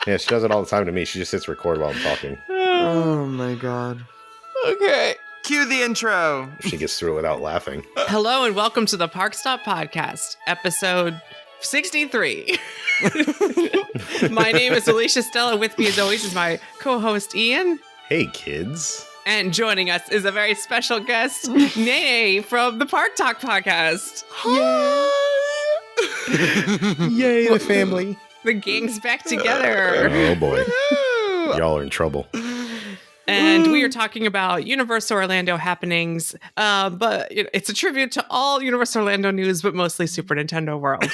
Yeah, she does it all the time to me. She just hits record while I'm talking. Oh my god. Okay. Cue the intro. She gets through it without laughing. Hello and welcome to the ParkStop podcast, episode 63. My name is Alicia Stella. With me, as always, is my co-host Ian. Hey, kids. And joining us is a very special guest, Nene from the Park Talk podcast. Yay, the family. The gang's back together. Oh, boy. Y'all are in trouble. And we are talking about Universal Orlando happenings, but it's a tribute to all Universal Orlando news, but mostly Super Nintendo World.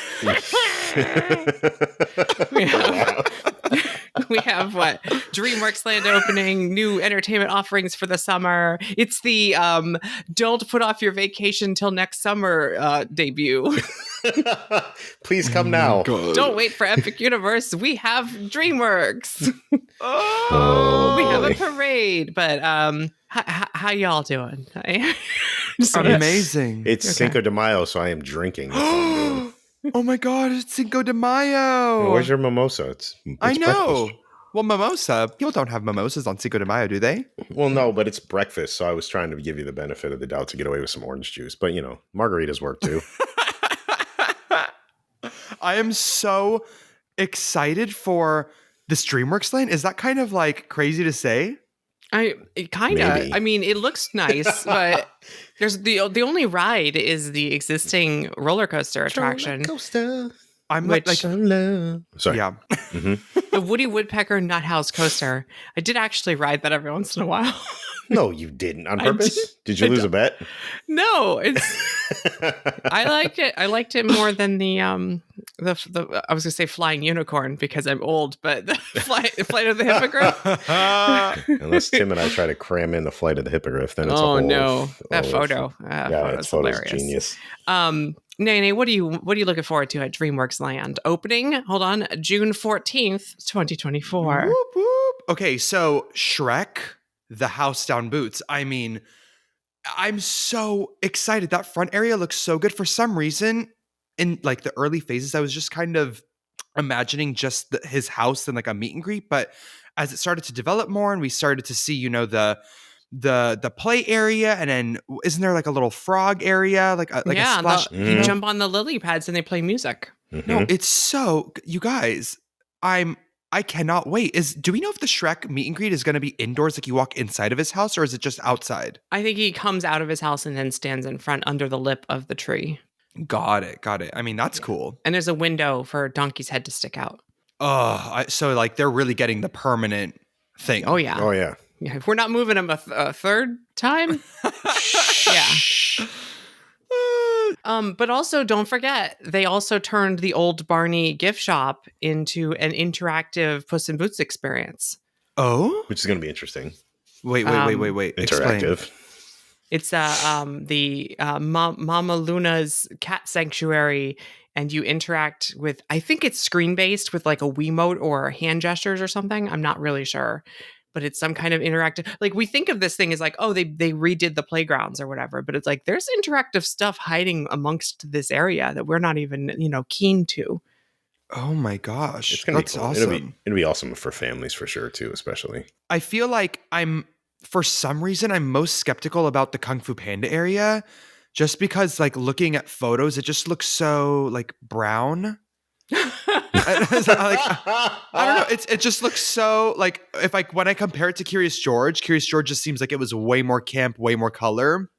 We have what? DreamWorks Land opening, new entertainment offerings for the summer. It's the don't put off your vacation till next summer debut. Please come now. Don't wait for Epic Universe. We have DreamWorks. Oh, we have a parade. But how y'all doing? Amazing. It's Cinco de Mayo, so I am drinking. That's all I'm doing. Oh my god, it's Cinco de Mayo. Where's your mimosa? It's I know. breakfast. Well, mimosa. People don't have mimosas on Cinco de Mayo, do they? Well, no, but it's breakfast, so I was trying to give you the benefit of the doubt to get away with some orange juice. But, you know, margaritas work too. I am so excited for this DreamWorks Land. Is that kind of like crazy to say? Kind of. Maybe. I mean, it looks nice, but there's the only ride is the existing roller coaster attraction, I'm Which- like Sorry. yeah. the Woody Woodpecker Nuthouse coaster. I did actually ride that every once in a while. No, you didn't. On I purpose? Did you lose a bet? No, it's. I liked it. I liked it more than the I was gonna say flying unicorn because I'm old, but the flight of the hippogriff. Unless Tim and I try to cram in the flight of the hippogriff, then it's a Oh whole... no, that oh, photo. Yeah, Photo's that photo's hilarious. genius. Nene, what are you looking forward to at DreamWorks Land? Opening, hold on, June 14th, 2024. Whoop, whoop. Okay, so Shrek, the house down boots. I mean, I'm so excited. That front area looks so good. For some reason, in like the early phases, I was just kind of imagining just his house and like a meet and greet. But as it started to develop more and we started to see, you know, the play area, and then isn't there like a little frog area, like a splash? You jump on the lily pads and they play music. No, it's so, you guys, I cannot wait. Do we know if the Shrek meet and greet is going to be indoors, like you walk inside of his house, or is it just outside? I think he comes out of his house and then stands in front under the lip of the tree. Got it. I mean, that's cool. And there's a window for Donkey's head to stick out. Oh, so like they're really getting the permanent thing. Oh yeah. Oh, yeah. Yeah, if we're not moving him a third time. Yeah. But also don't forget, they also turned the old Barney gift shop into an interactive Puss in Boots experience. Oh? Which is going to be interesting. Wait. Explain. Interactive. It's the Mama Luna's cat sanctuary, and you interact with, I think it's screen-based with like a Wiimote or hand gestures or something. I'm not really sure. But it's some kind of interactive, like we think of this thing as like, oh, they redid the playgrounds or whatever. But it's like, there's interactive stuff hiding amongst this area that we're not even, keen to. Oh my gosh. It's gonna That's be cool. awesome. It'll be awesome for families for sure too, especially. I feel like for some reason, I'm most skeptical about the Kung Fu Panda area, just because like looking at photos, it just looks so like brown. I don't know. It just looks so like when I compare it to Curious George just seems like it was way more camp, way more color.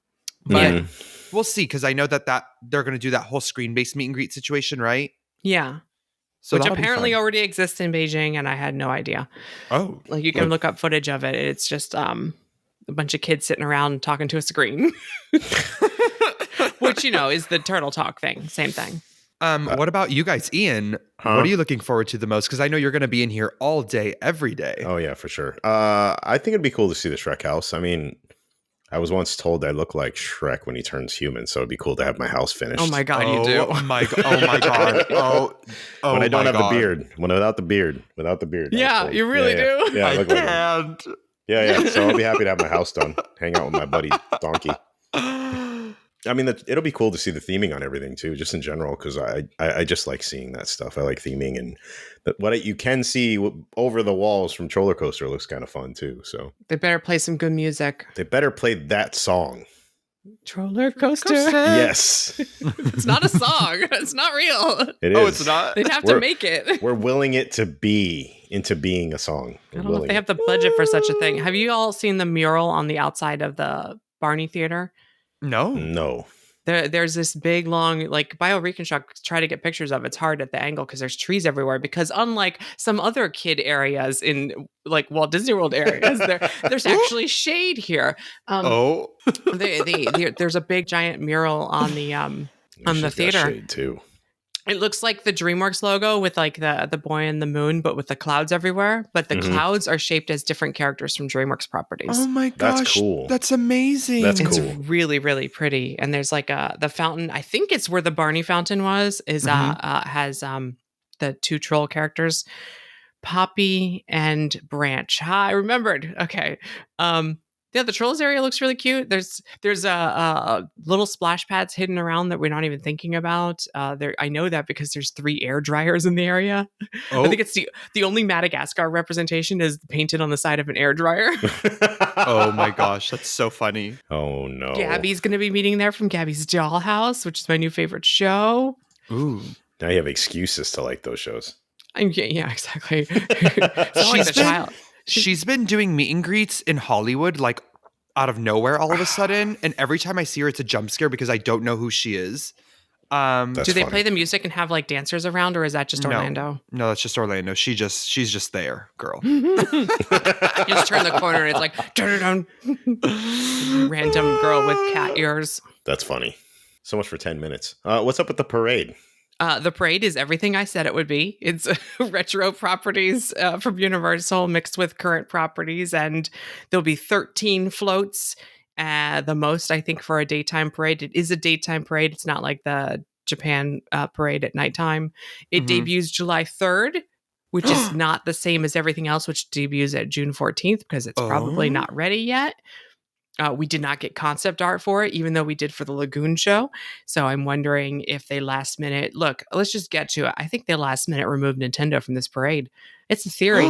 But we'll see, because I know that they're going to do that whole screen-based meet and greet situation, right? Yeah. So which that'll be apparently fun. already exists in Beijing, and I had no idea. Oh, Like you can look up footage of it. It's just a bunch of kids sitting around talking to a screen, which is the turtle talk thing. Same thing. What about you guys, Ian? What are you looking forward to the most? Because I know you're going to be in here all day, every day. Oh, yeah, for sure. I think it'd be cool to see the Shrek house. I mean, I was once told I look like Shrek when he turns human, so it'd be cool to have my house finished. Oh my god, you do. Oh my god. Oh, when I don't have God. the beard. Without the beard. Yeah, you really do. Yeah, I I look like him. can't. Yeah. So I'll be happy to have my house done. Hang out with my buddy Donkey. I mean, it'll be cool to see the theming on everything too, just in general, because I just like seeing that stuff. I like theming, and what you can see over the walls from Roller Coaster looks kind of fun too. So They better play some good music. they better play that song. Roller coaster. Yes, It's not a song. It's not real. it is. Oh, it's not. They'd have to make it. We're willing it to be into being a song. I don't know if they have the budget for such a thing. Have you all seen the mural on the outside of the Barney Theater? No. There's this big, long, like BioReconstruct, try to get pictures of. It's hard at the angle because there's trees everywhere. Because unlike some other kid areas in like Walt Disney World areas, there's actually shade here. There's a big giant mural on the theater. Shade too. It looks like the DreamWorks logo with like the boy and the moon, but with the clouds everywhere. But the clouds are shaped as different characters from DreamWorks properties. Oh my gosh. That's cool. That's amazing. That's It's cool. really, really pretty. And there's like the fountain. I think it's where the Barney fountain was. Has the two troll characters, Poppy and Branch. I remembered. Okay. Yeah, the trolls area looks really cute. There's little splash pads hidden around that we're not even thinking about. I know that because there's 3 air dryers in the area. Oh. I think it's the only Madagascar representation is painted on the side of an air dryer. Oh my gosh, that's so funny. Oh no. Gabby's going to be meeting there from Gabby's Dollhouse, which is my new favorite show. Ooh. Now you have excuses to like those shows. Yeah, exactly. So like the child. She's been doing meet and greets in Hollywood, like out of nowhere all of a sudden. And every time I see her, it's a jump scare because I don't know who she is. That's Do they funny. play the music and have like dancers around, or is that just Orlando? No, that's just Orlando. She's just there, girl. You just turn the corner and it's like dun-dun-dun. Random girl with cat ears. That's funny. So much for 10 minutes. What's up with the parade? The parade is everything I said it would be. It's retro properties from Universal mixed with current properties, and there'll be 13 floats. The most, I think, for a daytime parade. It is a daytime parade. It's not like the Japan parade at nighttime. It debuts July 3rd, which is not the same as everything else, which debuts at June 14th because it's probably not ready yet. We did not get concept art for it, even though we did for the Lagoon show. So I'm wondering if they last minute, look, let's just get to it. I think they last minute removed Nintendo from this parade. It's a theory.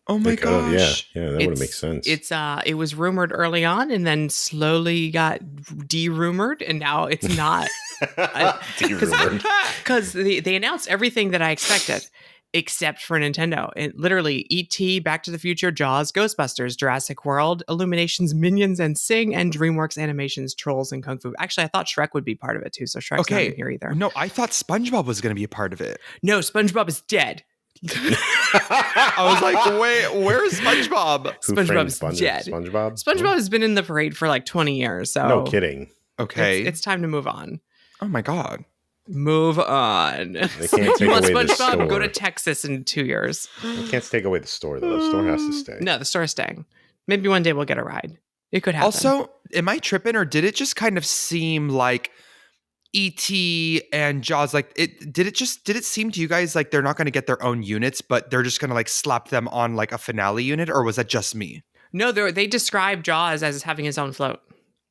Oh my gosh. Yeah, that would make sense. It was rumored early on and then slowly got de-rumored, and now it's not. De-rumored. Because they announced everything that I expected. Except for Nintendo. It literally E.T., Back to the Future, Jaws, Ghostbusters, Jurassic World, Illuminations, Minions, and Sing, and DreamWorks Animations, Trolls, and Kung Fu. Actually, I thought Shrek would be part of it too, so Shrek's not in here either. No, I thought SpongeBob was going to be a part of it. No, SpongeBob is dead. I was like, wait, where is SpongeBob? Who framed SpongeBob's dead. SpongeBob? SpongeBob has been in the parade for like 20 years, so No kidding. Okay. it's time to move on. Oh my God. Move on. They can't take You want away the SpongeBob? store. Go to Texas in 2 years. They can't take away the store, though. The store has to stay. No, the store's staying. Maybe one day we'll get a ride. It could happen. Also, am I tripping, or did it just kind of seem like E.T. and Jaws, like did it seem to you guys like they're not going to get their own units, but they're just going to like slap them on like a finale unit, or was that just me? No, they describe Jaws as having his own float.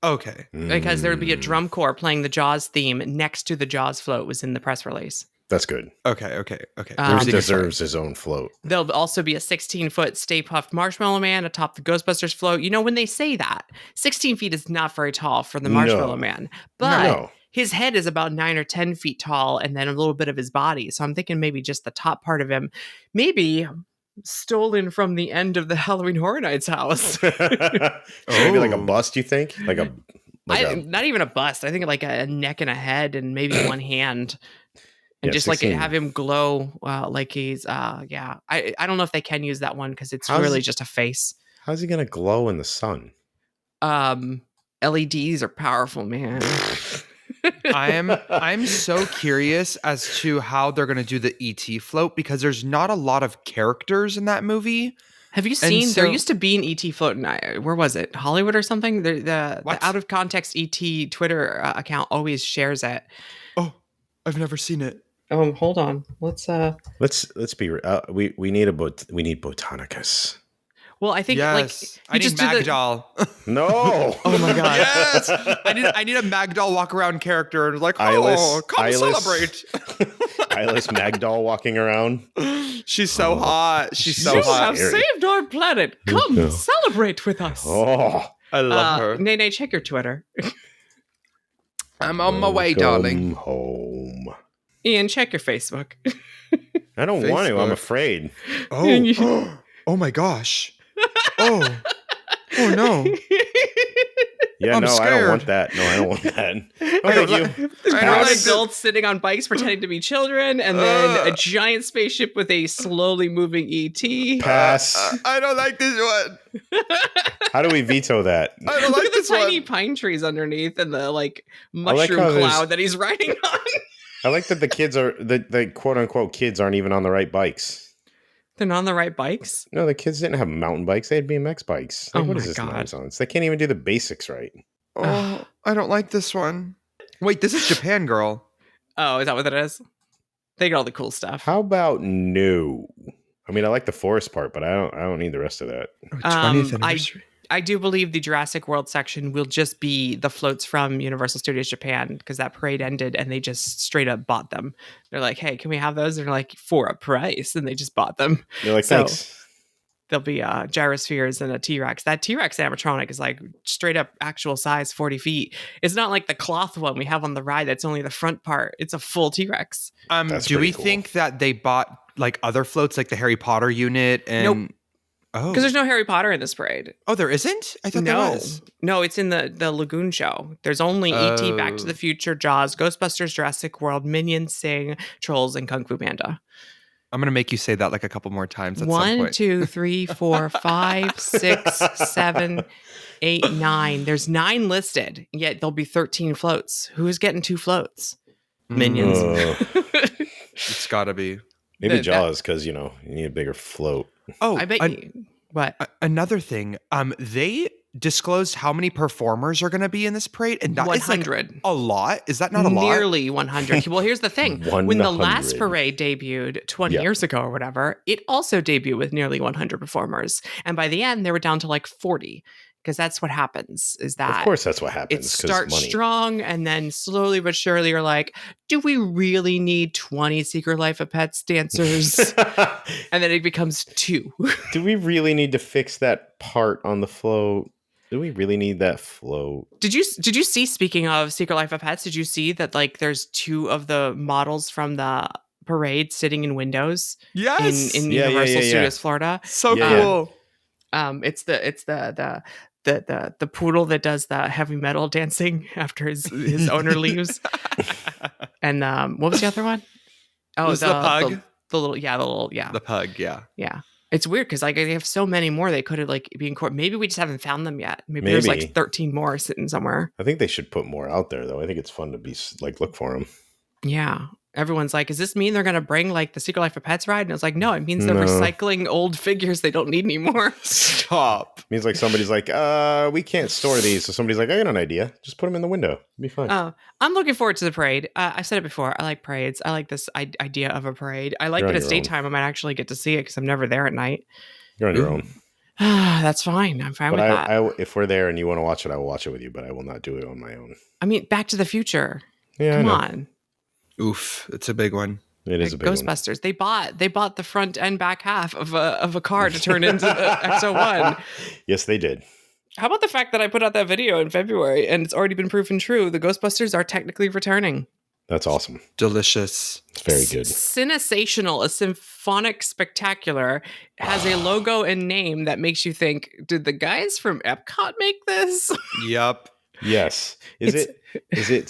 Okay. Because there would be a drum corps playing the Jaws theme next to the Jaws float was in the press release. That's good. Okay. Bruce deserves his own float. There'll also be a 16-foot Stay Puft Marshmallow Man atop the Ghostbusters float. You know, when they say that, 16 feet is not very tall for the Marshmallow Man. But his head is about 9 or 10 feet tall, and then a little bit of his body. So I'm thinking maybe just the top part of him. Maybe stolen from the end of the Halloween Horror Nights house. Maybe like a bust, you think? Not even a bust. I think like a neck and a head and maybe one hand. And Yeah, just 16. like have him glow like he's, yeah. I don't know if they can use that one because it's How's really it- just a face. How's he going to glow in the sun? LEDs are powerful, man. I'm so curious as to how they're going to do the ET float, because there's not a lot of characters in that movie. Have you seen? There used to be an ET float. Where was it? Hollywood or something? The out of context ET Twitter account always shares it. Oh, I've never seen it. Hold on. Let's be. We need Botanicus. Well, I think Yes. I you need just do the. Magdoll. No. Oh my god. Yes. I need a Magdoll walk around character and like, Eyeless- come eyeless- celebrate. Eyeless Magdoll walking around. She's so hot. She's so so You hot. have scary. saved our planet. Come Yeah. celebrate with us. Oh. I love her. Nene, check your Twitter. I'm on my way, darling. Welcome home. Ian, check your Facebook. I don't want to. I'm Facebook. afraid. Oh. Oh my gosh. Oh. Oh no. Yeah, I'm no, I don't scared. want that. No, I don't want that. I Oh, don't thank you. I don't Grown like adults sitting on bikes pretending to be children, and then a giant spaceship with a slowly moving ET. Pass. I don't like this one. How do we veto that? I don't Look like at the this tiny one. pine trees underneath and the like mushroom how there's- cloud that he's riding on. I like that the kids are the quote unquote kids aren't even on the right bikes. They're not on the right bikes. No, the kids didn't have mountain bikes. They had BMX bikes. Like, Oh what is my this God. nonsense? They can't even do the basics right. Oh, I don't like this one. Wait, this is Japan Girl. Oh, is that what it is? They get all the cool stuff. How about no? I mean, I like the forest part, but I don't need the rest of that. Oh, 20th anniversary. I do believe the Jurassic World section will just be the floats from Universal Studios Japan because that parade ended and they just straight up bought them. They're like, hey, can we have those? They're like, for a price. And they just bought them. They're like, So- thanks. There'll be gyrospheres and a T-Rex. That T-Rex animatronic is like straight up actual size, 40 feet. It's not like the cloth one we have on the ride that's only the front part. It's a full T-Rex. That's Do we pretty cool. think that they bought like other floats, like the Harry Potter unit? And Nope. Oh, Because there's no Harry Potter in this parade. oh, there isn't. I thought there was. No, it's in the Lagoon show. There's only E.T., Back to Oh. the Future, Jaws, Ghostbusters, Jurassic World, Minions, Sing, Trolls, and Kung Fu Panda. I'm gonna make you say that like a couple more times at some 1, point. 2, 3, 4, 5, 6, 7, 8, 9. There's 9 listed, yet there'll be 13 floats. Who's getting 2 floats? Minions. It's gotta be. Maybe That- Jaws, because you need a bigger float. Oh, I bet you. What? Another thing. They disclosed how many performers are gonna be in this parade, and that is like 100. a lot. Is that not a lot? Nearly 100. Well, here's the thing. When the last 100. parade debuted 20 Yeah. years ago or whatever, it also debuted with nearly 100 performers. And by the end, they were down to like 40. Because that's what happens, is that Of course, that's what it happens. 'Cause starts money. strong, and then slowly but surely you're like, do we really need 20 Secret Life of Pets dancers? And then it becomes 2. Do we really need to fix that part on the float? Do we really need that float? Did you see, speaking of Secret Life of Pets, did you see that like there's 2 of the models from the parade sitting in windows Yes. in Yeah, Universal yeah. Studios Florida? so Yeah. cool. It's the poodle that does the heavy metal dancing after his owner leaves. And what was the other one? Oh, Was the pug? The little The pug. Yeah. yeah. It's weird because like they have so many more they could have like be in court. Maybe we just haven't found them yet. Maybe there's Maybe. like 13 more sitting somewhere. I think they should put more out there, though. I think it's fun to be like look for them. Yeah. Everyone's like, does this mean they're going to bring like the Secret Life of Pets ride? And it's like, no, it means they're No. recycling old figures they don't need anymore. Stop. Means like somebody's like, we can't store these. So somebody's like, I got an idea. Just put them in the window. It'll be fine. I'm looking forward to the parade. I've said it before. I like parades. I like this idea of a parade. I like You're that on it's your own. daytime. I might actually get to see it because I'm never there at night. You're on your Ooh. own. That's fine. I'm fine But with that. if we're there and you want to watch it, I will watch it with you. But I will not do it on my own. I mean, Back to the Future. Yeah, Come I know. on. Oof. It's a big one. It is Like a big one. Ghostbusters. They bought the front and back half of a car to turn into the X01. Yes, they did. How about the fact that I put out that video in February and it's already been proven true? The Ghostbusters are technically returning. That's awesome. Delicious. It's very good. Cinesational, a symphonic spectacular, has a logo and name that makes you think, did the guys from Epcot make this? Yup. Yes. It's- Is it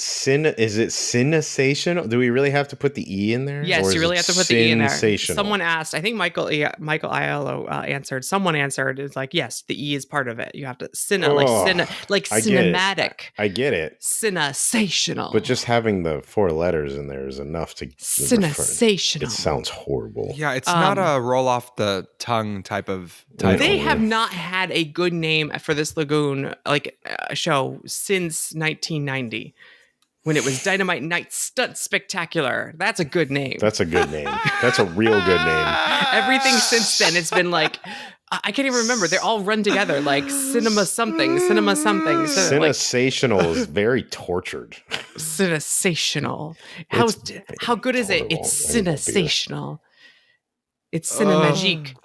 sensational? Do we really have to put the E in there? Yes, Or you is really it have to put the E in there. sensational? Someone asked, I think Michael Aiello answered. Someone answered, it's like, yes, the E is part of it. You have to like I get it. cinematic, I get it. cinesational. But just having the 4 letters in there is enough to cinesational. It sounds horrible. Yeah, it's not Um, a roll off the tongue type of They title. They have not had a good name for this lagoon show since 1990 when it was Dynamite Night Stunt Spectacular. That's a good name. That's a good name. That's a real good name. Everything since then, it's been like I can't even remember. They're all run together like cinema something. So, like, Cinesational is very tortured. Cinesational. How good is it? It's cinesational. It's cinemagique.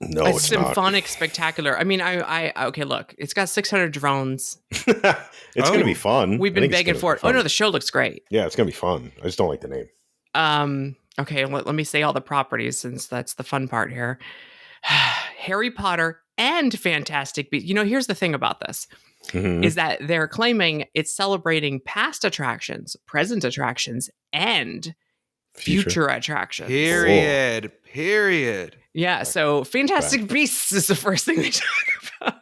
No, a it's symphonic spectacular. I mean, I okay, look, it's got 600 drones. not. It's going to be fun. We've been begging for it. Oh no, the show looks great. Yeah, it's going to be fun. I just don't like the name. Okay, let me say all the properties since that's the fun part here. Harry Potter and Fantastic Beasts. You know, here's the thing about this. Is that they're claiming it's celebrating past attractions, present attractions, and future attractions. Period. Yeah, so Fantastic Beasts is the first thing they talk about.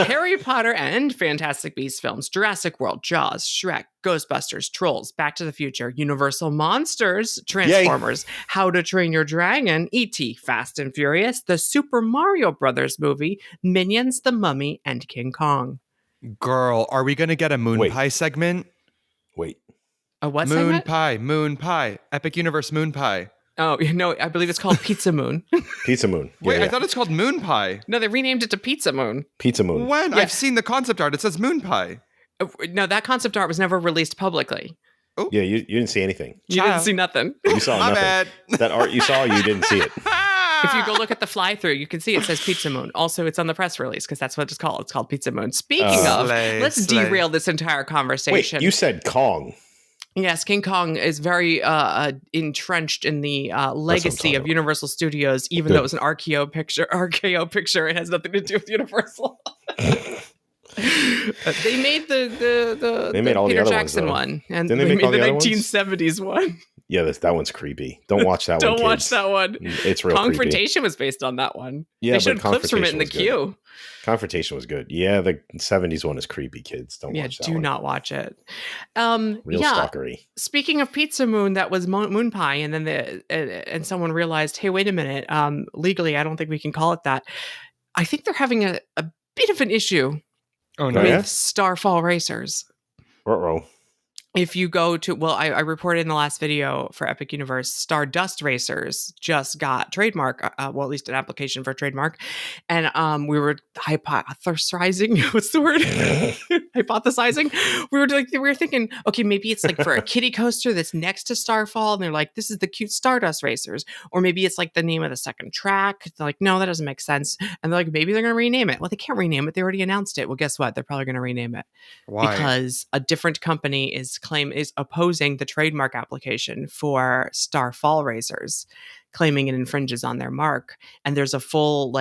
Harry Potter and Fantastic Beasts films, Jurassic World, Jaws, Shrek, Ghostbusters, Trolls, Back to the Future, Universal Monsters, Transformers, How to Train Your Dragon, E.T., Fast and Furious, the Super Mario Brothers movie, Minions, The Mummy, and King Kong. Girl, are we going to get a moon pie segment? Wait. A what segment? segment? Moon pie. Epic Universe moon pie. Oh, no, I believe it's called Pizza Moon. Pizza Moon. Yeah, Wait, I thought it's called Moon Pie. No, they renamed it to Pizza Moon. Pizza Moon. When? Yeah. I've seen the concept art. It says Moon Pie. No, that concept art was never released publicly. Oh. Yeah, you didn't see anything. You didn't see nothing. You saw My nothing. bad. That art you saw, you didn't see it. If you go look at the fly-through, you can see it says Pizza Moon. Also, it's on the press release because that's what it's called. It's called Pizza Moon. Speaking of, let's derail this entire conversation. Wait, you said Kong. Yes, King Kong is very entrenched in the legacy of Universal Studios, even though it was an RKO picture. It has nothing to do with Universal. They made the all Peter the other Jackson ones, one, and Didn't they make made all the the other ones? 1970s one. Yeah, that one's creepy. Don't watch that one. Don't watch kids. that one. It's real creepy. Confrontation was based on that one. Yeah, they showed but clips from it in the Confrontation was queue. Confrontation was good. Yeah, the 70s one is creepy, kids. Don't watch that do one. not watch it. Real stalkery. Speaking of Pizza Moon, that was moon pie, and then and someone realized, hey, wait a minute. Legally, I don't think we can call it that. I think they're having a bit of an issue with Starfall Racers. Uh-oh. If you go to, I reported in the last video for Epic Universe, Stardust Racers just got trademark, at least an application for trademark. And we were hypothesizing, what's the word? Hypothesizing. We were thinking, okay, maybe it's like for a kiddie coaster that's next to Starfall. And they're like, this is the cute Stardust Racers. Or maybe it's like the name of the second track. They're like, no, that doesn't make sense. And they're like, maybe they're going to rename it. Well, they can't rename it. They already announced it. Well, guess what? They're probably going to rename it. Why? Because a different company is opposing the trademark application for Starfall Racers, claiming it infringes on their mark. And there's a full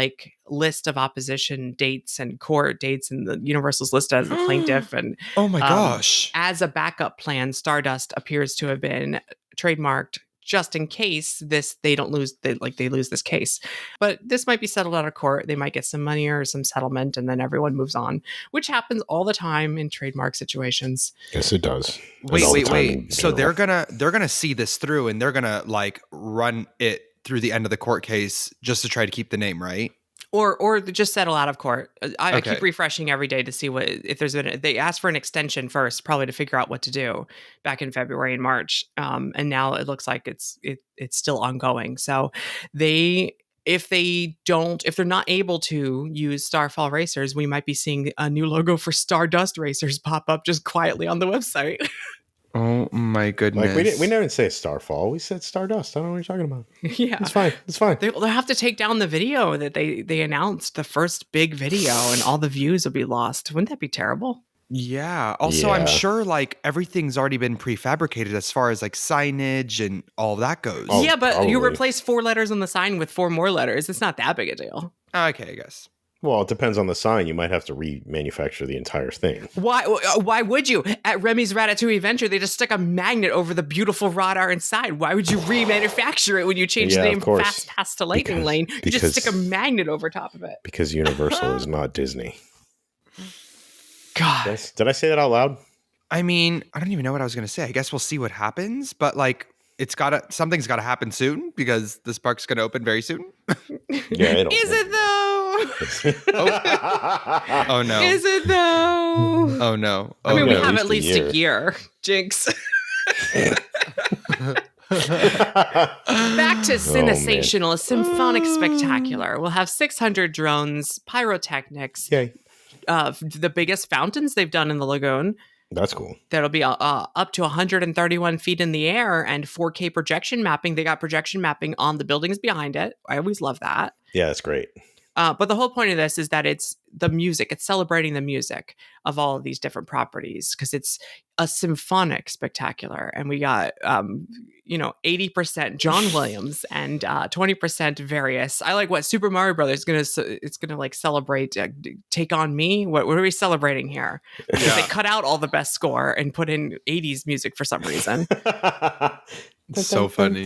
list of opposition dates and court dates, and the Universal's listed as the plaintiff. And oh my gosh, as a backup plan, Stardust appears to have been trademarked just in case they lose this case. But this might be settled out of court. They might get some money or some settlement, and then everyone moves on, which happens all the time in trademark situations. Yes, it does. Wait. So they're gonna see this through, and they're gonna run it through the end of the court case just to try to keep the name, right? Or just settle out of court. I keep refreshing every day to see if there's been. They asked for an extension first, probably to figure out what to do back in February and March, and now it looks like it's still ongoing. So if they're not able to use Starfall Racers, we might be seeing a new logo for Stardust Racers pop up just quietly on the website. Oh my goodness! We never say Starfall. We said Stardust. I don't know what you're talking about. Yeah, it's fine. It's fine. They'll have to take down the video that they announced, the first big video, and all the views will be lost. Wouldn't that be terrible? Yeah. Also, I'm sure everything's already been prefabricated as far as signage and all that goes. Oh, yeah, but probably. You replace 4 letters on the sign with 4 more letters. It's not that big a deal. Okay, I guess. Well, it depends on the sign. You might have to remanufacture the entire thing. Why would you? At Remy's Ratatouille Adventure, they just stick a magnet over the beautiful wrought iron inside. Why would you remanufacture it when you change the name Fast Pass to Lightning Lane? You just stick a magnet over top of it. Because Universal is not Disney. God. Did I say that out loud? I mean, I don't even know what I was going to say. I guess we'll see what happens, but something's got to happen soon because this park's going to open very soon. Yeah, is it though? Oh no. Is it though? Oh no. I mean, no. we have at least a year. Jinx. Back to Oh, man. sensational, symphonic spectacular. We'll have 600 drones, pyrotechnics, Yay. the biggest fountains they've done in the lagoon. That's cool. That'll be up to 131 feet in the air and 4K projection mapping. They got projection mapping on the buildings behind it. I always love that. Yeah, that's great. But the whole point of this is that it's the music. It's celebrating the music of all of these different properties because it's a symphonic spectacular. And we got, 80% John Williams and 20% various. I like what Super Mario Brothers it's gonna like celebrate. Take on Me. What are we celebrating here? Because they cut out all the best score and put in 80s music for some reason. So funny.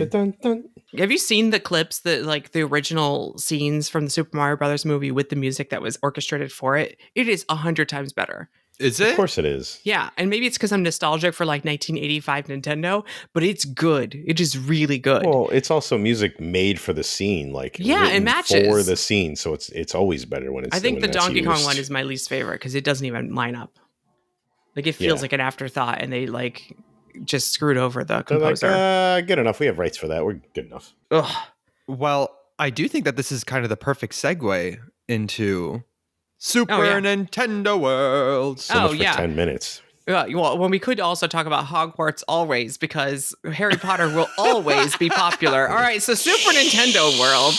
Have you seen the clips that like the original scenes from the Super Mario Brothers movie with the music that was orchestrated for it? It is 100 times better. Is it? Of course it is. Yeah, and maybe it's because I'm nostalgic for like 1985 Nintendo, but it's good. It is really good. Well, it's also music made for the scene, like Yeah, it written matches for the scene, so it's always better when it's. I think when the that's Donkey Kong used. one is my least favorite because it doesn't even line up. Like it feels Yeah. like an afterthought, and they like just screwed over the They're like, composer. good enough. We have rights for that. We're good enough. Ugh. Well, I do think that this is kind of the perfect segue into Super yeah. Nintendo World. So much for yeah. 10 minutes. Well, when we could also talk about Hogwarts always because Harry Potter will always be popular. All right, so Super Nintendo World.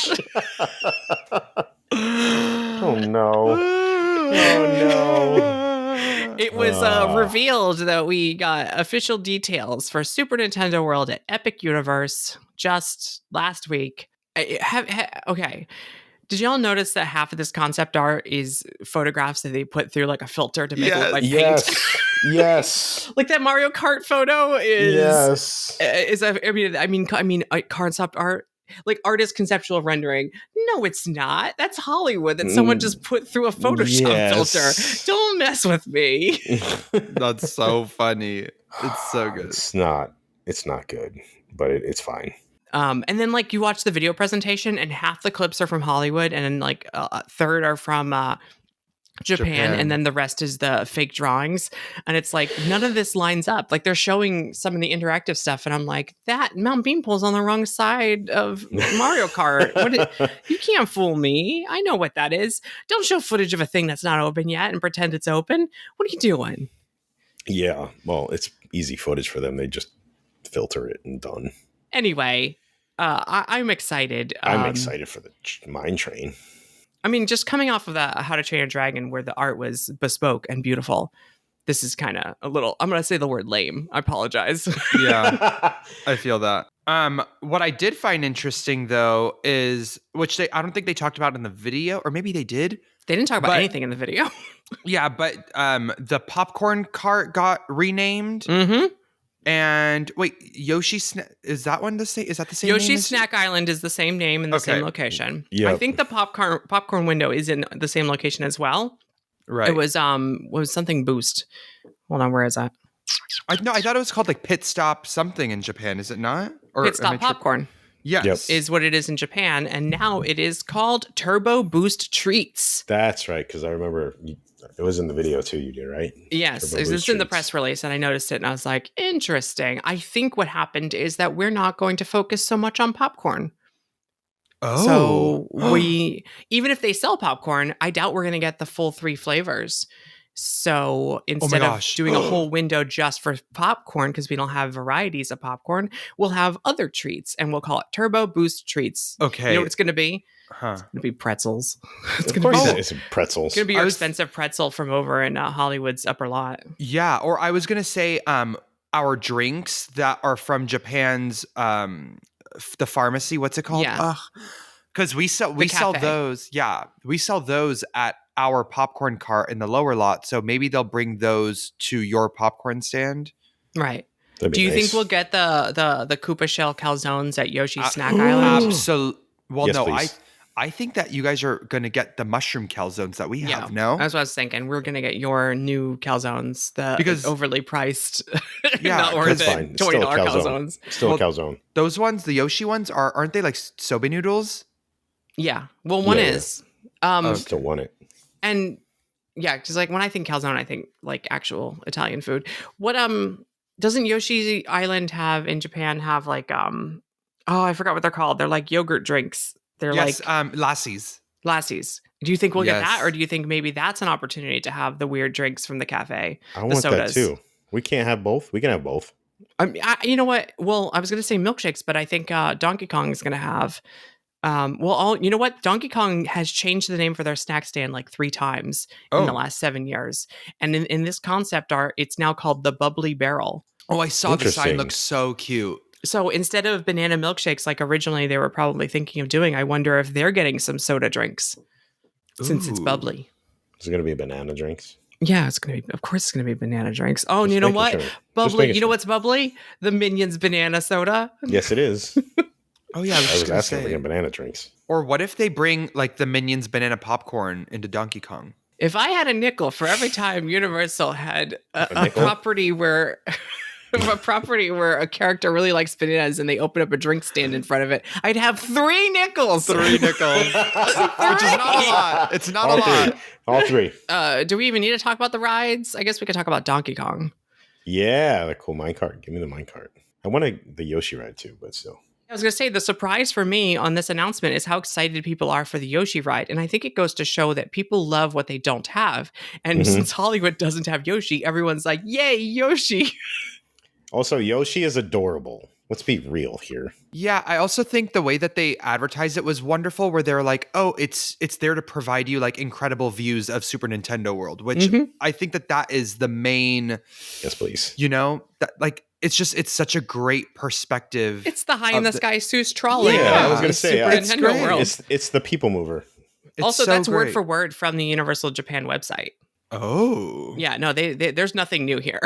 Oh no! Oh no! It was revealed that we got official details for Super Nintendo World at Epic Universe just last week. Okay. Did y'all notice that half of this concept art is photographs that they put through like a filter to make it look like paint? Yes. Like that Mario Kart photo is Yes. I mean concept art. Like artist conceptual rendering. No, it's not. That's Hollywood that someone just put through a Photoshop filter. Don't mess with me. That's so funny. It's so good. It's not good, but it's fine. And then like you watch the video presentation and half the clips are from Hollywood and then like a third are from Japan, and then the rest is the fake drawings. And it's like none of this lines up. Like they're showing some of the interactive stuff and I'm like, that Mount Beanpole's on the wrong side of Mario Kart. You can't fool me. I know what that is. Don't show footage of a thing that's not open yet and pretend it's open. What are you doing? Yeah, well, it's easy footage for them. They just filter it and done. Anyway, I'm excited. I'm excited for the mine train. I mean, just coming off of that How to Train Your Dragon where the art was bespoke and beautiful, this is kind of a little, I'm going to say the word lame. I apologize. Yeah, I feel that. What I did find interesting though is, which I don't think they talked about in the video, or maybe they did. They didn't talk about anything in the video. Yeah, but the popcorn cart got renamed. Mm-hmm. And wait, is that one the same? Is that the same? Yoshi's Snack Island is the same name in the same location. Yeah, I think the popcorn window is in the same location as well. Right. It was something Boost. Hold on, where is that? I thought it was called like Pit Stop something in Japan. Is it not? Or Pit Stop Popcorn. Yes. Is what it is in Japan, and now it is called Turbo Boost Treats. That's right, because I remember it was in the video too. You did, right? Yes, Turbo it's Boost in the Treats. press release, and I noticed it, and I was like, interesting. I think what happened is that we're not going to focus so much on popcorn. Oh. So even if they sell popcorn, I doubt we're going to get the full 3 flavors. So instead of doing a whole window just for popcorn, because we don't have varieties of popcorn, we'll have other treats and we'll call it Turbo Boost Treats. Okay. You know what it's going to be? Huh. It's going to be pretzels. It's going to be pretzels. It's going to be your expensive pretzel from over in Hollywood's upper lot. Yeah. Or I was going to say our drinks that are from Japan's the pharmacy. What's it called? Yeah. Because we sell those. Yeah. We sell those at our popcorn cart in the lower lot. So maybe they'll bring those to your popcorn stand. Right. Do you think we'll get the Koopa Shell calzones at Yoshi's Snack Island? Absolutely. Well, Yes, no, please. I think that you guys are going to get the mushroom calzones that we have, no? That's what I was thinking. We're going to get your new calzones, because overly priced, Yeah, not worth That's it, fine. It's still a $20 calzone. calzones. Still a calzone. Those ones, the Yoshi ones, aren't they like soba noodles? Yeah. Well, one Yeah, is. I still want it. And yeah, because like when I think calzone, I think like actual Italian food. What Doesn't Yoshi Island have in Japan have like oh, I forgot what they're called. They're like yogurt drinks. They're Yes, like lassies. lassies. Do you think we'll get that, or Yes. do you think maybe that's an opportunity to have the weird drinks from the cafe, I the want that sodas? too. We can't have both. We can have both. You know what? Well, I was going to say milkshakes, but I think Donkey Kong is going to have. You know what? Donkey Kong has changed the name for their snack stand like 3 times in the Oh. last 7 years, and in this concept art, it's now called the Bubbly Barrel. Oh, I saw the sign. Interesting. Looks so cute. So instead of banana milkshakes like originally they were probably thinking of doing, I wonder if they're getting some soda drinks since it's Ooh. bubbly. Is it going to be banana drinks? Yeah, it's gonna be. Of course, it's gonna be banana drinks. Oh, and Just you know making what? sure. Just Bubbly. making You know sure. what's bubbly? The Minions banana soda. Yes, it is. Oh yeah, I was I just was gonna asking if we're say. getting banana drinks. Or what if they bring like the Minions banana popcorn into Donkey Kong? If I had a nickel for every time Universal had a nickel? property where a character really likes bananas and they open up a drink stand in front of it, I'd have 3 nickels. 3 nickels, which is not a lot. It's not a All lot. three. All three. Do we even need to talk about the rides? I guess we could talk about Donkey Kong. Yeah, the cool minecart. Give me the minecart. I want the Yoshi ride too, but still. I was going to say the surprise for me on this announcement is how excited people are for the Yoshi ride. And I think it goes to show that people love what they don't have. And Mhm. since Hollywood doesn't have Yoshi, everyone's like, yay, Yoshi. Also, Yoshi is adorable. Let's be real here. Yeah, I also think the way that they advertised it was wonderful, where they're like, "Oh, it's there to provide you like incredible views of Super Nintendo World," which Mhm. I think that is the main, Yes, please. that like it's such a great perspective. It's the high in Of the the- sky Seuss trolley. Yeah, I was gonna say, Super it's Nintendo great. World. It's the people mover. It's Also, so that's word great. for word from the Universal Japan website. Oh, Yeah, no, they there's nothing new here.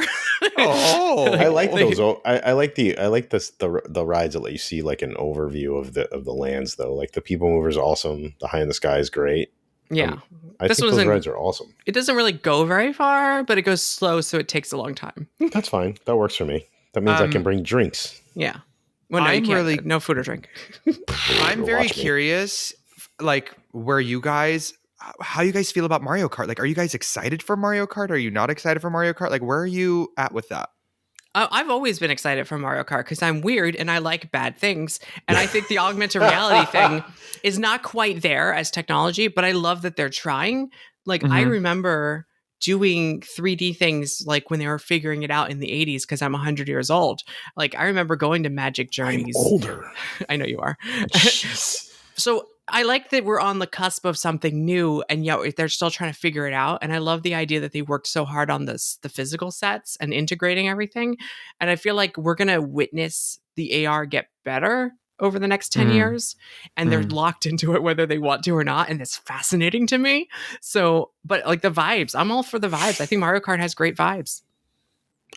Oh. I like They- those. I like the rides that let you see like an overview of the lands though. Like the people mover is awesome. The high in the sky is great. Yeah, I This think was those in- rides are awesome. it doesn't really go very far, but it goes slow, so it takes a long time. That's fine. That works for me. That means I can Um, bring drinks. Yeah. Well, no, you I'm can't. really- No food or drink. I'm very Watch me. curious, like how you guys feel about Mario Kart. Like, are you guys excited for Mario Kart? Are you not excited for Mario Kart? Like, where are you at with that? I've always been excited for Mario Kart because I'm weird and I like bad things. And I think the augmented reality thing is not quite there as technology, but I love that they're trying. Like, I Mhm. remember doing 3D things like when they were figuring it out in the 80s because I'm 100 years old. Like, I remember going to Magic I'm Journeys. older. I know you are. Jeez. So I like that we're on the cusp of something new, and yet they're still trying to figure it out. And I love the idea that they worked so hard on the physical sets and integrating everything. And I feel like we're gonna witness the AR get better over the next 10 Mhm. years, and they're Mhm. locked into it whether they want to or not. And it's fascinating to me. So, but like the vibes, I'm all for the vibes. I think Mario Kart has great vibes.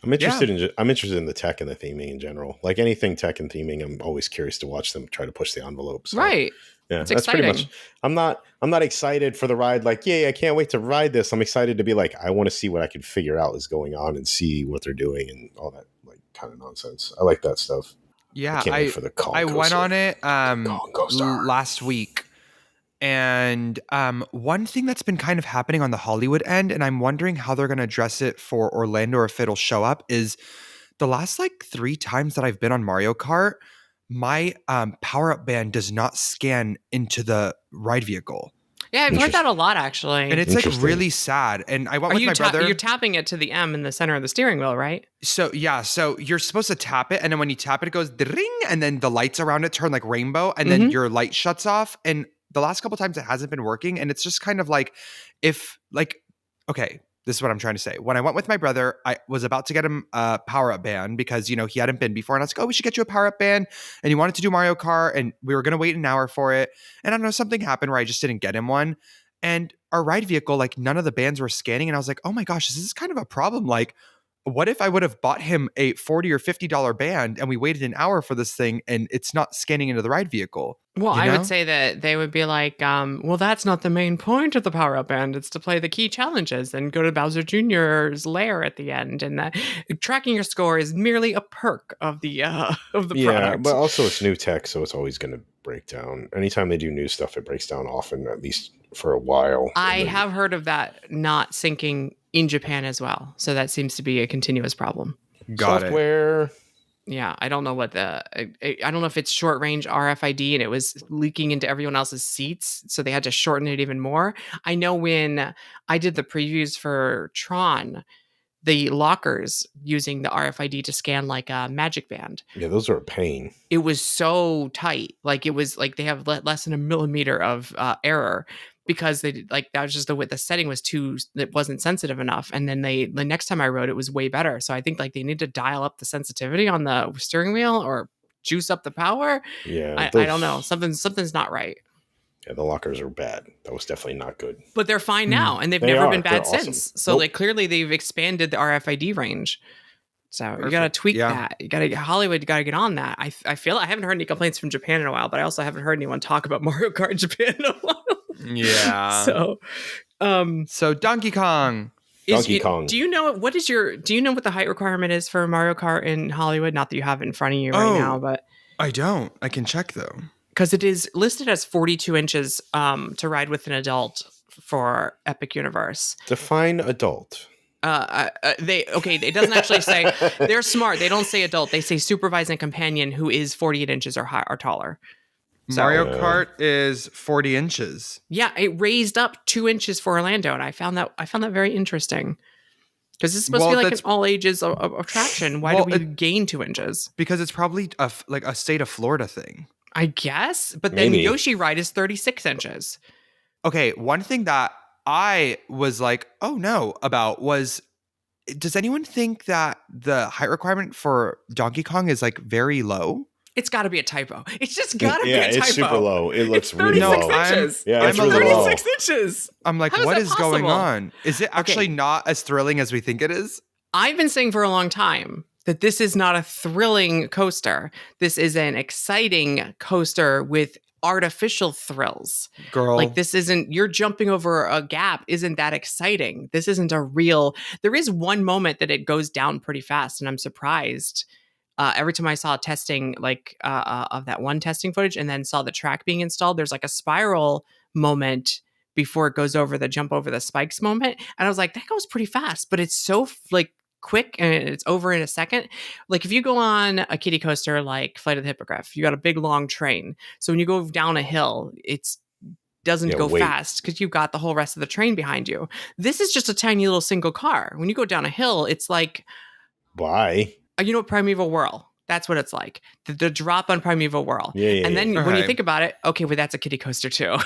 I'm interested in the tech and the theming in general. Like anything tech and theming, I'm always curious to watch them try to push the envelope. So, Right. Yeah, It's that's pretty exciting. much. I'm not excited for the ride. Like, yay! I can't wait to ride this. I'm excited to be like, I want to see what I can figure out is going on and see what they're doing and all that like kind of nonsense. I like that stuff. Yeah, I can't wait for the Kong I went coaster. on it Kong coaster. last week. And one thing that's been kind of happening on the Hollywood end, and I'm wondering how they're going to address it for Orlando or if it'll show up, is the last like 3 times that I've been on Mario Kart, my power up band does not scan into the ride vehicle. Yeah, I've heard that a lot actually. And it's like Interesting. really sad. And I went Are with you my brother. you're tapping it to the M in the center of the steering wheel, right? So you're supposed to tap it, and then when you tap it, it goes ding, and then the lights around it turn like rainbow, and then your light shuts off. And the last couple times it hasn't been working, and it's just kind of like okay, this is what I'm trying to say. When I went with my brother, I was about to get him a power up band because he hadn't been before, and I was like, oh, we should get you a power up band, and he wanted to do Mario Kart, and we were gonna wait an hour for it, and I don't know, something happened where I just didn't get him one. And our ride vehicle, like none of the bands were scanning, and I was like, oh my gosh, this is kind of a problem. Like, what if I would have bought him a $40 or $50 band and we waited an hour for this thing and it's not scanning into the ride vehicle? Well, You I know? would say that they would be like, well, that's not the main point of the power up band. It's to play the key challenges and go to Bowser Jr.'s lair at the end. And that tracking your score is merely a perk of the Yeah, product. but also it's new tech, so it's always going to break down. Anytime they do new stuff, it breaks down often, at least for a while. I And then- have heard of that not syncing in Japan as well. So that seems to be a continuous problem. Got it. software. Yeah, I don't know what I don't know if it's short range RFID and it was leaking into everyone else's seats, so they had to shorten it even more. I know when I did the previews for Tron, the lockers using the RFID to scan like a Magic Band. Yeah, those are a pain. It was so tight, like it was like they have less than a millimeter of error because they that was just the setting was too, it wasn't sensitive enough. And then the next time I rode it was way better. So I think like they need to dial up the sensitivity on the steering wheel or juice up the power. Yeah, I don't know, something's not right. Yeah, the lockers are bad. That was definitely not good. But they're fine now, and they've They never are. been bad They're awesome. since. So Nope. like clearly they've expanded the RFID range. So you got to Perfect. tweak Yeah. that. You got to Hollywood. Got to get on that. I feel I haven't heard any complaints from Japan in a while, but I also haven't heard anyone talk about Mario Kart Japan in a while. Yeah. So Donkey Kong. Donkey Kong. Do you know what the height requirement is for Mario Kart in Hollywood? Not that you have it in front of you right now, but I don't. I can check though. because it is listed as 42 inches to ride with an adult for Epic Universe. Define adult. It doesn't actually say. They're smart. They don't say adult. They say supervising companion who is 48 inches or high or taller. So, Mario Kart is 40 inches. yeah, it raised up 2 inches for Orlando, and I found that very interesting because it's supposed to be like an all ages attraction. Why do we gain 2 inches? Because it's probably a state of Florida thing. I guess, but then Maybe. Yoshi Ride is 36 inches. Okay, one thing that I was like, oh no, about was, does anyone think that the height requirement for Donkey Kong is like very low? It's got to be a typo. It's just got to be a Yeah, typo. it's super low. It looks It's really 36 low. inches. Yeah, it's I'm a really little- low. 36 inches. I'm like, How is what that is going possible? on? Is it actually not as thrilling as we think it is? I've been saying for a long time that this is not a thrilling coaster. This is an exciting coaster with artificial thrills. Girl. Like this isn't, you're jumping over a gap isn't that exciting. This isn't a real, there is one moment that it goes down pretty fast and I'm surprised. Every time I saw testing of that one testing footage and then saw the track being installed, there's like a spiral moment before it goes over the jump over the spikes moment. And I was like, that goes pretty fast, but it's so like quick and it's over in a second. Like if you go on a kiddie coaster like Flight of the Hippogriff, you got a big long train. So when you go down a hill, it's doesn't go fast because you've got the whole rest of the train behind you. This is just a tiny little single car. When you go down a hill, it's like, Why? you know, Primeval Whirl. That's what it's like. The drop on Primeval Whirl. Yeah. And then when you Okay. think about it, okay, well, that's a kiddie coaster too.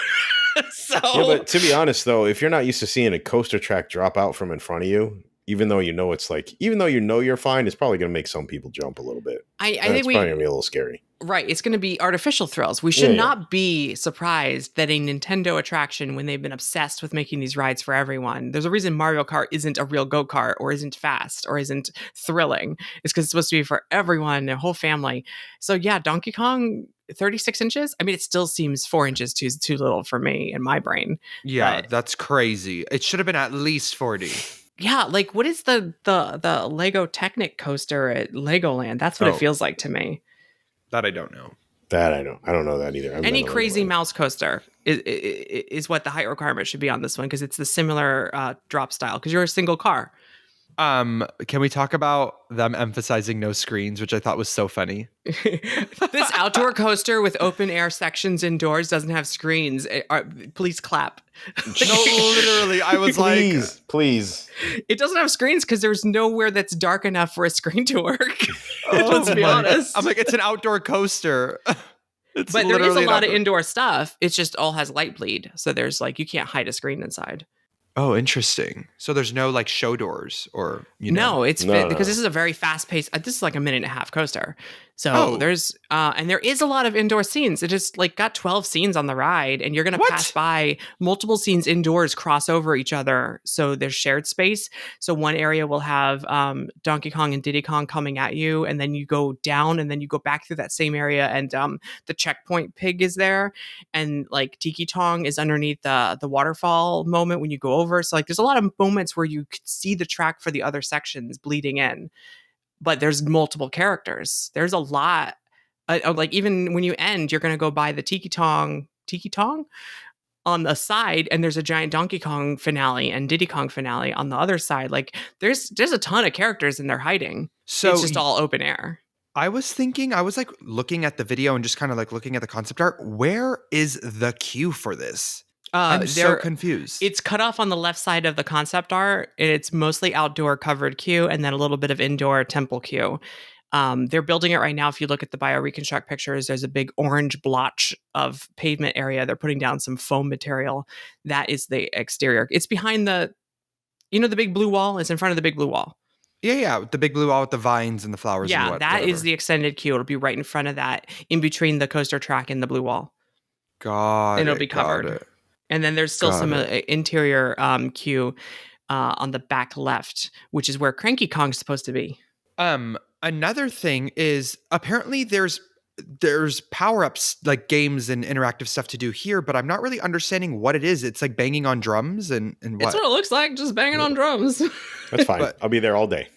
So Yeah, but to be honest, though, if you're not used to seeing a coaster track drop out from in front of you, even though you know you're fine, it's probably going to make some people jump a little bit. I It's think probably going to be a little scary. right. It's going to be artificial thrills. We should Yeah. not be surprised that a Nintendo attraction, when they've been obsessed with making these rides for everyone, there's a reason Mario Kart isn't a real go-kart or isn't fast or isn't thrilling. It's because it's supposed to be for everyone, their whole family. So yeah, Donkey Kong, 36 inches. I mean, it still seems 4 inches too little for me in my brain. yeah, but- that's crazy. It should have been at least 40. Yeah, like what is the Lego Technic coaster at Legoland? That's what Oh. it feels like to me. That I don't know. That I don't know that either. I've Any never crazy really- mouse coaster is what the height requirement should be on this one because it's the similar drop style because you're a single car. Can we talk about them emphasizing no screens, which I thought was so funny? This outdoor coaster with open air sections indoors doesn't have screens. Please clap. No, literally, I was like, Please. It doesn't have screens because there's nowhere that's dark enough for a screen to work. oh Let's be my- honest. I'm like, it's an outdoor coaster. It's But there is a literally an lot of outdoor- indoor stuff. It's just all has light bleed. So there's like, you can't hide a screen inside. Oh, interesting. So there's no like show doors or No, it's No, because no. this is a very fast paced. This is like a minute and a half coaster. So Oh. there's and there is a lot of indoor scenes. It just like got 12 scenes on the ride, and you're gonna What? pass by multiple scenes indoors, cross over each other. So there's shared space. So one area will have Donkey Kong and Diddy Kong coming at you, and then you go down, and then you go back through that same area, and the checkpoint pig is there, and like Tiki Tong is underneath the waterfall moment when you go over. So like there's a lot of moments where you could see the track for the other sections bleeding in, but there's multiple characters. There's a lot. Like even when you end, you're going to go by the Tiki Tong on the side, and there's a giant Donkey Kong finale and Diddy Kong finale on the other side. Like there's a ton of characters in there hiding. So It's just all open air. I was like looking at the video and just kind of like looking at the concept art. Where is the queue for this? I'm so confused. It's cut off on the left side of the concept art. It's mostly outdoor covered queue and then a little bit of indoor temple queue. They're building it right now. If you look at the bioreconstruct pictures, there's a big orange blotch of pavement area. They're putting down some foam material. That is the exterior. It's behind the big blue wall. It's in front of the big blue wall. Yeah, the big blue wall with the vines and the flowers. Yeah, and that is the extended queue. It'll be right in front of that, in between the coaster track and the blue wall. And it'll be covered. And then there's still some interior queue on the back left, which is where Cranky Kong's supposed to be. Another thing is apparently there's power-ups like games and interactive stuff to do here, but I'm not really understanding what it is. It's like banging on drums and what? It's what it looks like, just banging on drums. That's fine. I'll be there all day.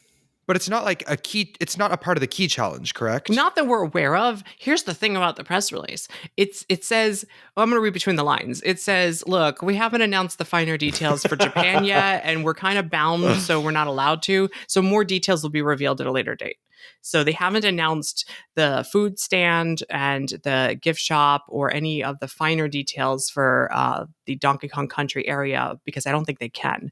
But it's not like it's not a part of the key challenge, correct? Not that we're aware of. Here's the thing about the press release. It says, I'm going to read between the lines. It says, look, we haven't announced the finer details for Japan yet, and we're kind of bound, so we're not allowed to. So more details will be revealed at a later date. So they haven't announced the food stand and the gift shop or any of the finer details for the Donkey Kong Country area, because I don't think they can.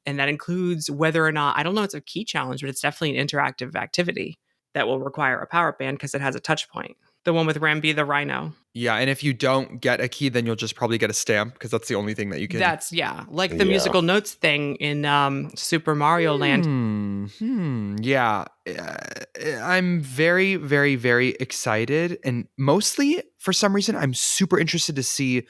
And that includes whether or not, I don't know, it's a key challenge, but it's definitely an interactive activity that will require a power band because it has a touch point. The one with Rambi the Rhino. Yeah, and if you don't get a key, then you'll just probably get a stamp because that's the only thing that you can. That's, like the musical notes thing in Super Mario Land. Yeah. I'm very, very, very excited. And mostly, for some reason, I'm super interested to see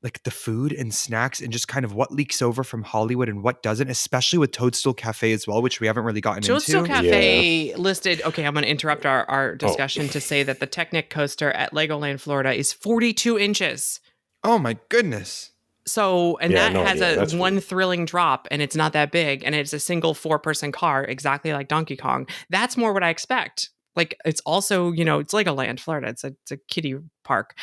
like the food and snacks and just kind of what leaks over from Hollywood and what doesn't, especially with Toadstool Cafe as well, which we haven't really gotten Toadstool into. Cafe listed, okay, I'm going to interrupt our discussion to say that the Technic coaster at Legoland, Florida is 42 inches. Oh my goodness. So, and that has that's one thrilling drop, and it's not that big, and it's a single 4-person car, exactly like Donkey Kong. That's more what I expect. Like, it's also, it's Legoland, Florida. It's a kiddie park.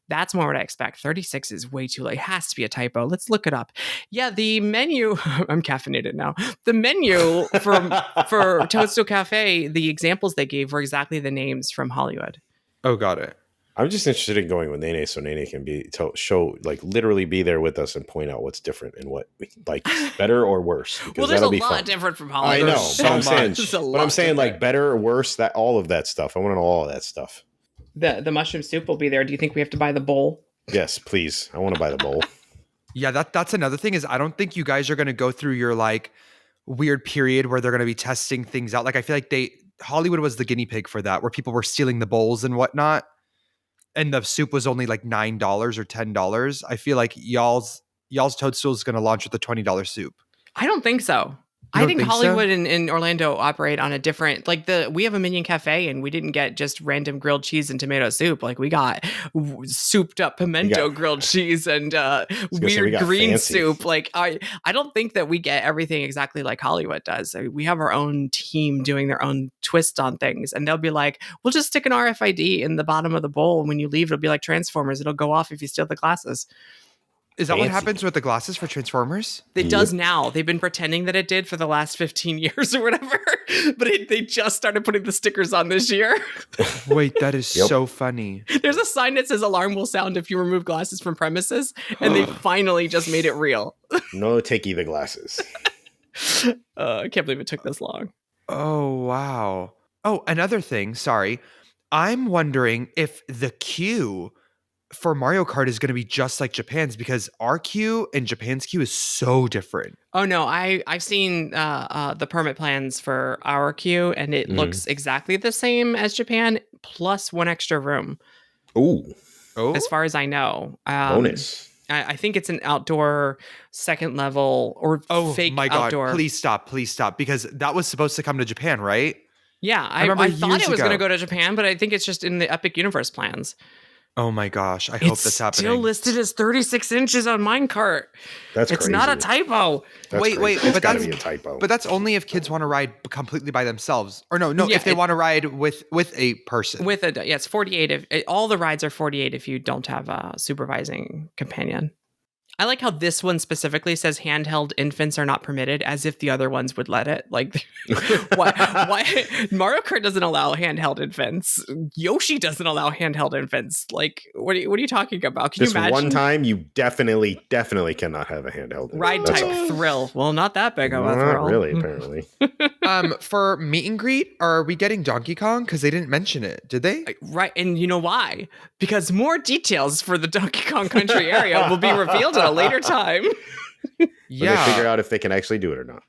That's more what I expect. 36 is way too late. It has to be a typo. Let's look it up. Yeah, the menu, I'm caffeinated now. The menu for Toadstool Cafe, the examples they gave were exactly the names from Hollywood. Oh, got it. I'm just interested in going with Nene so Nene can literally be there with us and point out what's different and what like better or worse. Well, there's a lot different from Hollywood. I know, so but I'm saying like better or worse, that all of that stuff. I want to know all of that stuff. The mushroom soup will be there. Do you think we have to buy the bowl? Yes, please. I want to buy the bowl. Yeah, that's another thing is I don't think you guys are going to go through your like weird period where they're going to be testing things out. Like I feel like Hollywood was the guinea pig for that, where people were stealing the bowls and whatnot. And the soup was only like $9 or $10. I feel like y'all's Toadstool is going to launch with a $20 soup. I don't think so. I think Hollywood and Orlando operate on a different, like we have a Minion Cafe and we didn't get just random grilled cheese and tomato soup. Like we got souped up pimento grilled cheese and weird green fancy soup. Like I don't think that we get everything exactly like Hollywood does. We have our own team doing their own twist on things, and they'll be like, we'll just stick an RFID in the bottom of the bowl. And when you leave, it'll be like Transformers. It'll go off if you steal the glasses. Is that what happens with the glasses for Transformers? It does now. They've been pretending that it did for the last 15 years or whatever, but they just started putting the stickers on this year. Wait, that is so funny. There's a sign that says alarm will sound if you remove glasses from premises, and they finally just made it real. No takey the glasses. I can't believe it took this long. Oh, wow. Oh, another thing, sorry. I'm wondering if the queue for Mario Kart is going to be just like Japan's, because our queue and Japan's queue is so different. Oh no, I've seen the permit plans for our queue, and it looks exactly the same as Japan, plus one extra room. Oh, as far as I know, bonus. I think it's an outdoor second level or fake my God. outdoor. Please stop, because that was supposed to come to Japan, right? Yeah, I thought it was going to go to Japan, but I think it's just in the Epic Universe plans. Oh my gosh. I hope that's It's happening. still listed as 36 inches on Minecart. That's It's crazy. not a typo. That's Wait, crazy. It's but gotta that's be a typo. But that's only if kids want to ride completely by themselves. Or no, Yeah, if they want to ride with a person. It's 48. All the rides are 48 if you don't have a supervising companion. I like how this one specifically says handheld infants are not permitted, as if the other ones would let it. Like, why? Mario Kart doesn't allow handheld infants. Yoshi doesn't allow handheld infants. Like, what are you talking about? Can you imagine? One time, you definitely cannot have a handheld. Ride That's type all. thrill. Well, not that big of a Not thrill. really, apparently. For meet and greet, are we getting Donkey Kong? Because they didn't mention it, did they? Right, and you know why? Because more details for the Donkey Kong Country area will be revealed at a later time. Yeah. They figure out if they can actually do it or not.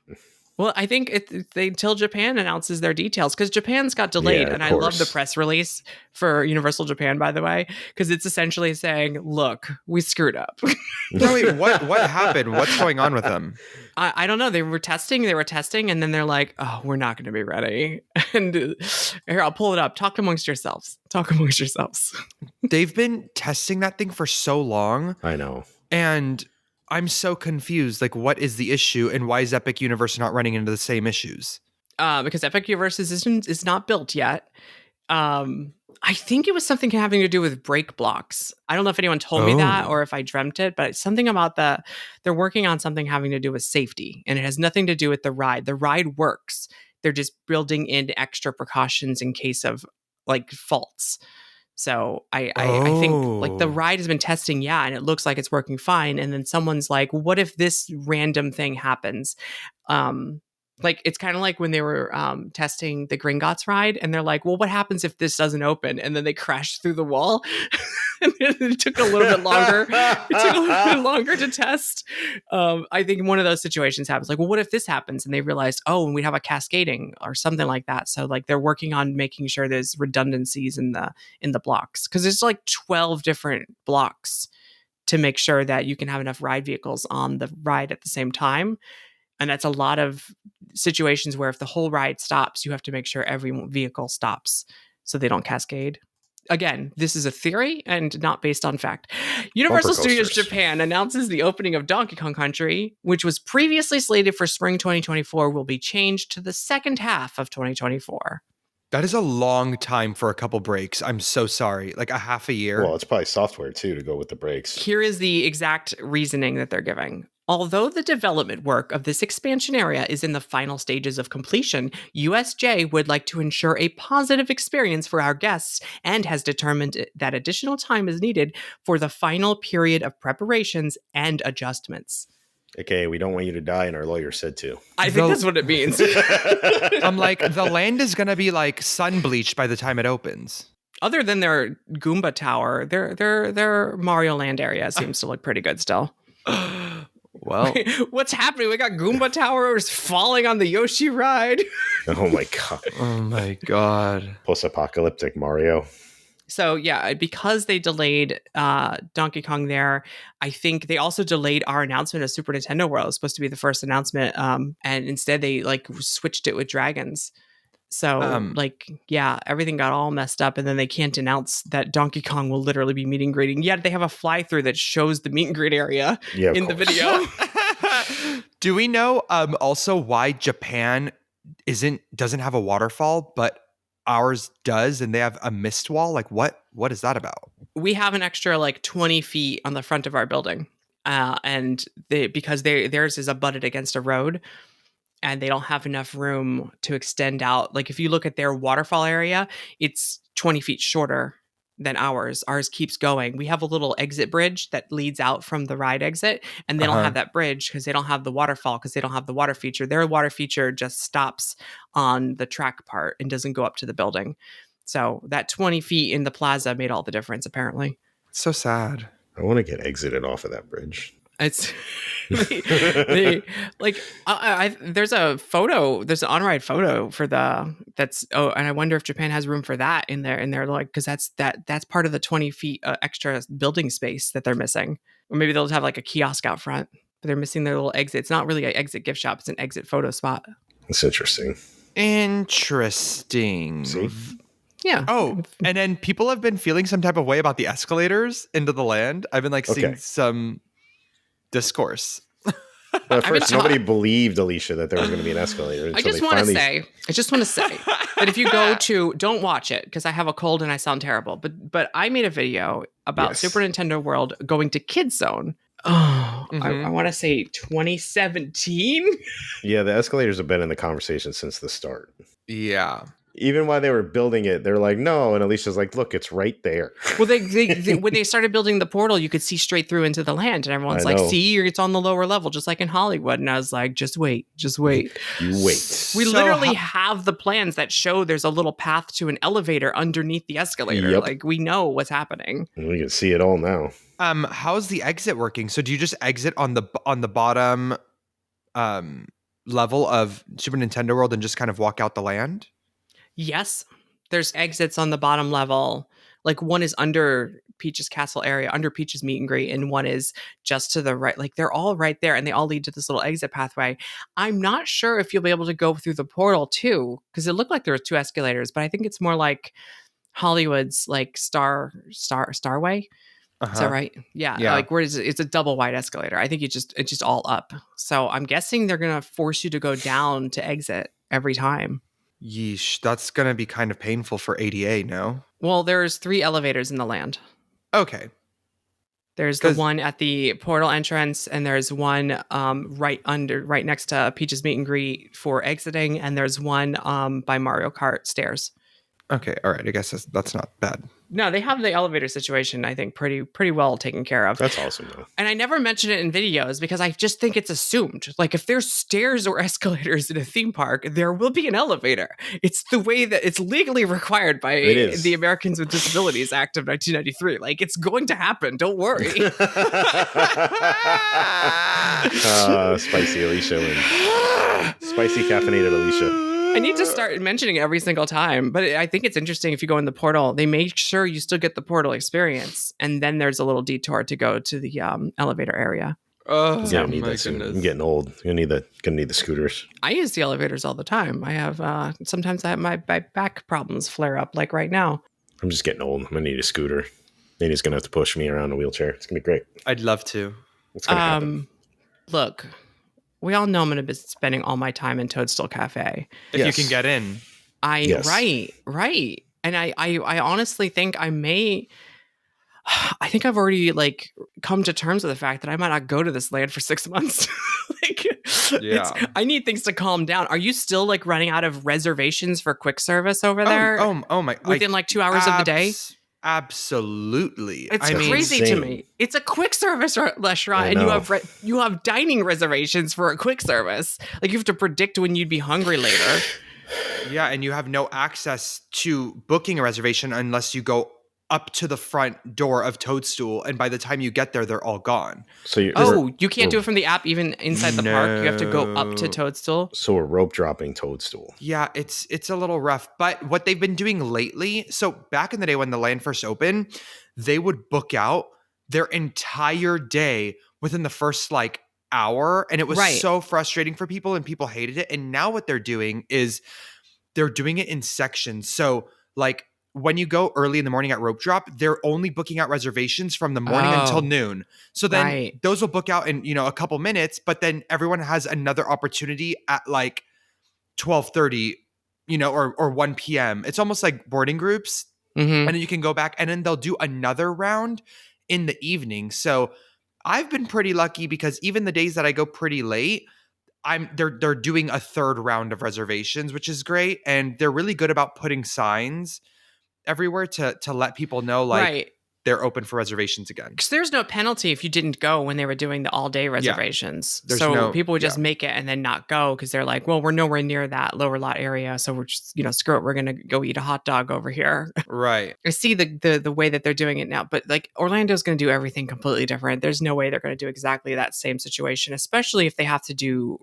Well, I think until Japan announces their details, because Japan's got delayed, and I love the press release for Universal Japan, by the way, because it's essentially saying, "Look, we screwed up." No, wait, what happened? What's going on with them? I don't know. They were testing, and then they're like, "Oh, we're not going to be ready." And here, I'll pull it up. Talk amongst yourselves. They've been testing that thing for so long. I know, and I'm so confused. Like, what is the issue, and why is Epic Universe not running into the same issues? Because Epic Universe is not built yet. I think it was something having to do with break blocks. I don't know if anyone told me that or if I dreamt it, but it's something about they're working on something having to do with safety, and it has nothing to do with the ride. The ride works. They're just building in extra precautions in case of like faults. So I think like the ride has been testing, and it looks like it's working fine. And then someone's like, what if this random thing happens? Like it's kind of like when they were testing the Gringotts ride, and they're like, well, what happens if this doesn't open? And then they crash through the wall. And it took a little bit longer. It took a little bit longer to test. I think one of those situations happens. Like, well, what if this happens? And they realized, and we have a cascading or something like that. So like they're working on making sure there's redundancies in the blocks, because there's like 12 different blocks to make sure that you can have enough ride vehicles on the ride at the same time. And that's a lot of situations where if the whole ride stops, you have to make sure every vehicle stops so they don't cascade. Again, this is a theory and not based on fact. Universal Studios Japan announces the opening of Donkey Kong Country, which was previously slated for spring 2024, will be changed to the second half of 2024. That is a long time for a couple breaks. I'm so sorry. Like a half a year. Well, it's probably software too to go with the breaks. Here is the exact reasoning that they're giving. Although the development work of this expansion area is in the final stages of completion, USJ would like to ensure a positive experience for our guests and has determined that additional time is needed for the final period of preparations and adjustments. Okay, we don't want you to die, and our lawyer said to. I think that's what it means. I'm like, the land is going to be like sun bleached by the time it opens. Other than their Goomba Tower, their Mario Land area seems to look pretty good still. Well, what's happening? We got Goomba Towers falling on the Yoshi ride. Oh my god. Oh my god. Post-apocalyptic Mario. So yeah, because they delayed Donkey Kong there, I think they also delayed our announcement of Super Nintendo World. It was supposed to be the first announcement, and instead they like switched it with dragons. So everything got all messed up, and then they can't announce that Donkey Kong will literally be meet and greeting. Yet they have a fly through that shows the meet and greet area in the video. Do we know also why Japan doesn't have a waterfall, but ours does, and they have a mist wall? Like what is that about? We have an extra like 20 feet on the front of our building, and because theirs is abutted against a road. And they don't have enough room to extend out. Like if you look at their waterfall area, it's 20 feet shorter than ours. Ours keeps going. We have a little exit bridge that leads out from the ride exit, and they don't have that bridge because they don't have the waterfall, because they don't have the water feature. Their water feature just stops on the track part and doesn't go up to the building. So that 20 feet in the plaza made all the difference, apparently. It's so sad. I want to get exited off of that bridge. It's there's a photo, there's an on-ride photo for and I wonder if Japan has room for that in there, like, because that's part of the 20 feet extra building space that they're missing. Or maybe they'll have like a kiosk out front, but they're missing their little exit. It's not really an exit gift shop, it's an exit photo spot. That's interesting. Interesting. See? Yeah. Oh, and then people have been feeling some type of way about the escalators into the land. I've been like seeing Okay. some discourse. Well, at I've been first, nobody believed Alicia that there was going to be an escalator I until just they want to finally. say, that if you go to, don't watch it because I have a cold and I sound terrible. But I made a video about Yes. Super Nintendo World going to Kids Zone. Oh, I Mhm. want to say 2017. Yeah, the escalators have been in the conversation since the start. Yeah. Even while they were building it, they're like, no. And Alicia's like, look, it's right there. Well, they when they started building the portal, you could see straight through into the land, and everyone's I like, know. "See, it's on the lower level, just like in Hollywood." And I was like, "Just wait, just wait." You wait. We So literally how- have the plans that show there's a little path to an elevator underneath the escalator. Yep. Like we know what's happening. We can see it all now. how's the exit working? So do you just exit on the bottom level of Super Nintendo World and just kind of walk out the land? Yes, there's exits on the bottom level. Like one is under Peach's castle area, under Peach's meet and greet, and one is just to the right. Like they're all right there, and they all lead to this little exit pathway. I'm not sure if you'll be able to go through the portal too, because it looked like there were 2 escalators, but I think it's more like Hollywood's like Starway. Is that right? Yeah. Yeah. Like where is it? It's a double wide escalator. I think it's just all up. So I'm guessing they're gonna force you to go down to exit every time. Yeesh, that's gonna be kind of painful for ADA, no? Well, there's 3 elevators in the land. Okay. There's the 'Cause- one at the portal entrance, and there's one right next to Peach's meet and greet for exiting, and there's one by Mario Kart stairs. Okay, all right. I guess that's not bad. No, they have the elevator situation, I think, pretty well taken care of. That's awesome, though. And I never mention it in videos because I just think it's assumed. Like if there's stairs or escalators in a theme park, there will be an elevator. It's the way that it's legally required by It is. the Americans with Disabilities Act of 1993. Like it's going to happen. Don't worry. Spicy Alicia and spicy caffeinated Alicia. I need to start mentioning it every single time, but I think it's interesting if you go in the portal, they make sure you still get the portal experience, and then there's a little detour to go to the elevator area. Oh, Yeah, I need that soon. I'm getting old. Gonna need the scooters. I use the elevators all the time. I have sometimes I have my back problems flare up, like right now. I'm just getting old. I'm gonna need a scooter. Nanny's gonna have to push me around a wheelchair. It's gonna be great. I'd love to. It's gonna happen. Look, we all know I'm going to be spending all my time in Toadstool Cafe. If Yes. you can get in. Yes. Right. And I honestly think I think I've already like come to terms with the fact that I might not go to this land for 6 months. I need things to calm down. Are you still like running out of reservations for quick service over there? Oh my! Within like 2 hours of the day? Absolutely. It's I mean, crazy to insane. me. It's a quick service restaurant, I and you know. have you have dining reservations for a quick service. Like you have to predict when you'd be hungry later. Yeah, and you have no access to booking a reservation unless you go up to the front door of Toadstool, and by the time you get there, they're all gone. So you You can't do it from the app even inside the park. You have to go up to No. Toadstool. So we're rope dropping Toadstool. Yeah, it's a little rough. But what they've been doing lately, so back in the day when the land first opened, they would book out their entire day within the first like hour. And it was Right. so frustrating for people and people hated it. And now what they're doing is they're doing it in sections. So like when you go early in the morning at rope drop, they're only booking out reservations from the morning Oh. until noon. So then Right. those will book out in, a couple minutes, but then everyone has another opportunity at like 12:30, or 1 p.m. It's almost like boarding groups. Mm-hmm. And then you can go back and then they'll do another round in the evening. So I've been pretty lucky because even the days that I go pretty late, they're doing a third round of reservations, which is great. And they're really good about putting signs everywhere to let people know like Right. they're open for reservations again. Because there's no penalty if you didn't go when they were doing the all day reservations. There's So no- people would just make it and then not go because they're like, well, we're nowhere near that lower lot area. So we're just, screw it. We're going to go eat a hot dog over here. Right. I see the way that they're doing it now, but like Orlando's going to do everything completely different. There's no way they're going to do exactly that same situation, especially if they have to do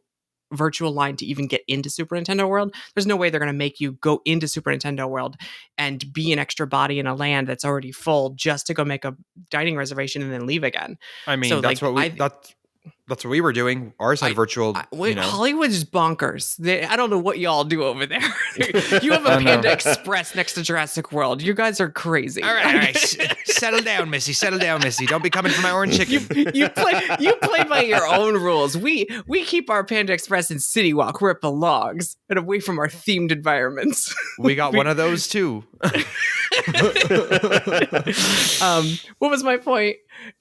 virtual line to even get into Super Nintendo World. There's no way they're going to make you go into Super Nintendo World and be an extra body in a land that's already full just to go make a dining reservation and then leave again. I mean, So, that's like, what That's what we were doing. Ours had virtual, Wait, Hollywood's bonkers. I don't know what y'all do over there. You have a Panda Express next to Jurassic World. You guys are crazy. All right. Settle down, Missy. Settle down, Missy. Don't be coming for my orange chicken. You play by your own rules. We keep our Panda Express in City Walk where it belongs and away from our themed environments. We got one of those too. What was my point?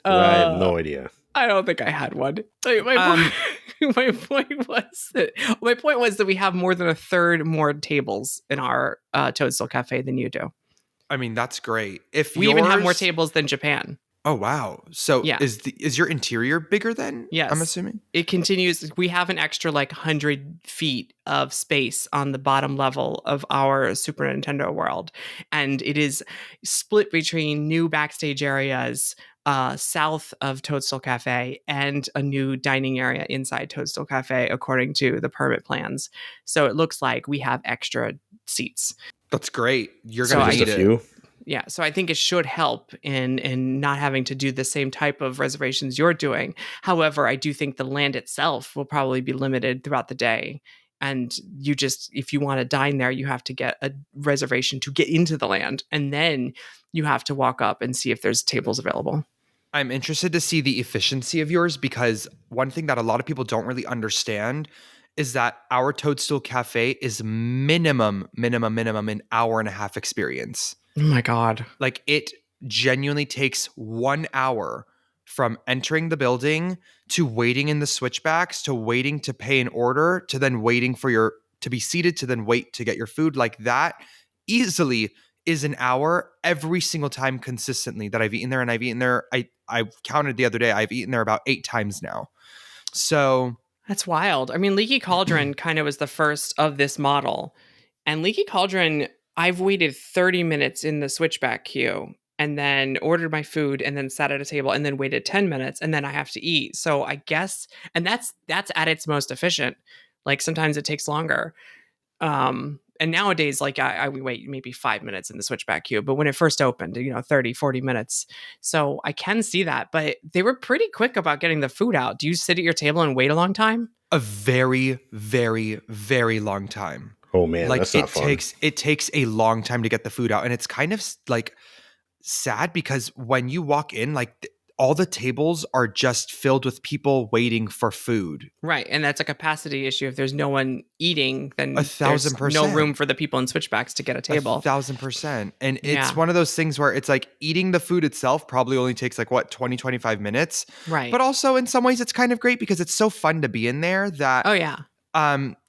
I have no idea. I don't think I had one. My point was that we have more than a third more tables in our Toadstool Cafe than you do. I mean, that's great. If we even have more tables than Japan. Oh wow! So yeah. is your interior bigger then? Yes, I'm assuming it continues. We have an extra 100 feet of space on the bottom level of our Super Nintendo world, and it is split between new backstage areas south of Toadstool Cafe and a new dining area inside Toadstool Cafe, according to the permit plans. So it looks like we have extra seats. That's great. You're gonna need it. Yeah, so I think it should help in not having to do the same type of reservations you're doing. However, I do think the land itself will probably be limited throughout the day. And if you want to dine there, you have to get a reservation to get into the land. And then you have to walk up and see if there's tables available. I'm interested to see the efficiency of yours, because one thing that a lot of people don't really understand is that our Toadstool Cafe is minimum an hour and a half experience. Oh my God. It genuinely takes 1 hour from entering the building to waiting in the switchbacks to waiting to pay an order to then waiting for to be seated to then wait to get your food. That easily is an hour every single time consistently that I've eaten there. And I've eaten there. I counted the other day. I've eaten there about 8 times now. So that's wild. I mean, Leaky Cauldron kind of was the first of this model. And Leaky Cauldron, I've waited 30 minutes in the switchback queue and then ordered my food and then sat at a table and then waited 10 minutes and then I have to eat. So I guess, and that's at its most efficient. Sometimes it takes longer. And nowadays, I wait maybe 5 minutes in the switchback queue, but when it first opened, 30, 40 minutes. So I can see that, but they were pretty quick about getting the food out. Do you sit at your table and wait a long time? A very, very, very long time. Oh man, that's not fun. It takes a long time to get the food out, and it's kind of sad because when you walk in, all the tables are just filled with people waiting for food. Right, and that's a capacity issue. If there's no one eating, then 1,000%. There's no room for the people in switchbacks to get a table. 1,000%. And it's one of those things where it's eating the food itself probably only takes 20, 25 minutes. Right. But also in some ways it's kind of great because it's so fun to be in there that oh yeah.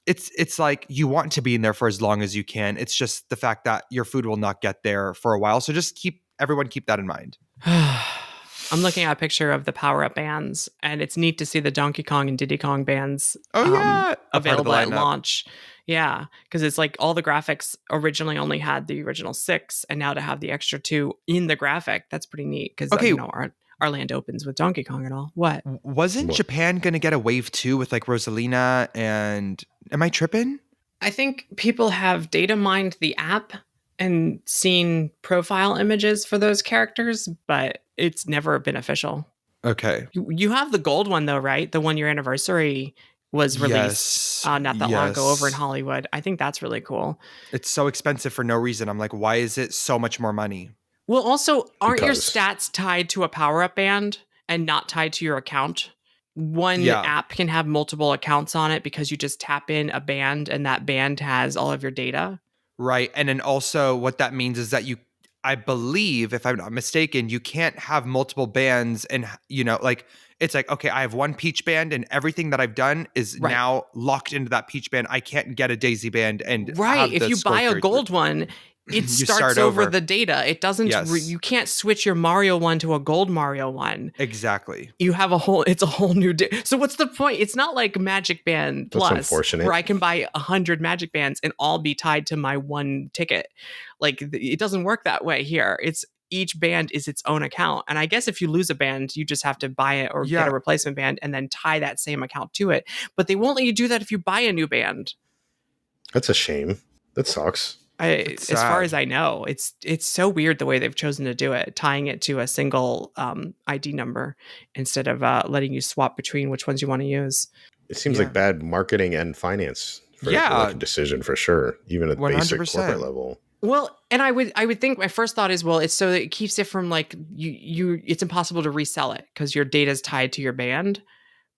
It's you want to be in there for as long as you can. It's just the fact that your food will not get there for a while. So just keep that in mind. I'm looking at a picture of the power-up bands, and it's neat to see the Donkey Kong and Diddy Kong bands available at launch. Yeah, because it's all the graphics originally only had the original 6, and now to have the extra 2 in the graphic, that's pretty neat because our land opens with Donkey Kong and all. What? Wasn't Japan going to get a wave 2 with Rosalina and... Am I tripping? I think people have data mined the app and seen profile images for those characters, but it's never been official. Okay. You have the gold one though, right? The 1 year anniversary was released not that long ago over in Hollywood. I think that's really cool. It's so expensive for no reason. I'm why is it so much more money? Well, also, aren't your stats tied to a power-up band and not tied to your account? One app can have multiple accounts on it because you just tap in a band and that band has all of your data. Right. And then also what that means is that I believe, if I'm not mistaken, you can't have multiple bands and, it's okay, I have one Peach band and everything that I've done is now locked into that Peach band. I can't get a Daisy band and if you buy a gold one, it starts over the data. It doesn't, you can't switch your Mario one to a gold Mario one. Exactly. You have it's a whole new, so what's the point? It's not like Magic Band Plus, where I can buy 100 Magic Bands and all be tied to my one ticket. It doesn't work that way here. Each band is its own account. And I guess if you lose a band, you just have to buy it or get a replacement band and then tie that same account to it. But they won't let you do that if you buy a new band. That's a shame. That sucks. It's as far sad. as I know, it's so weird the way they've chosen to do it, tying it to a single ID number instead of letting you swap between which ones you want to use. It seems Yeah. like bad marketing and finance for like Yeah, a decision for sure, even at basic corporate 100%. level. Well, and I would think my first thought is, well, it's so that it keeps it from like you it's impossible to resell it because your data is tied to your band.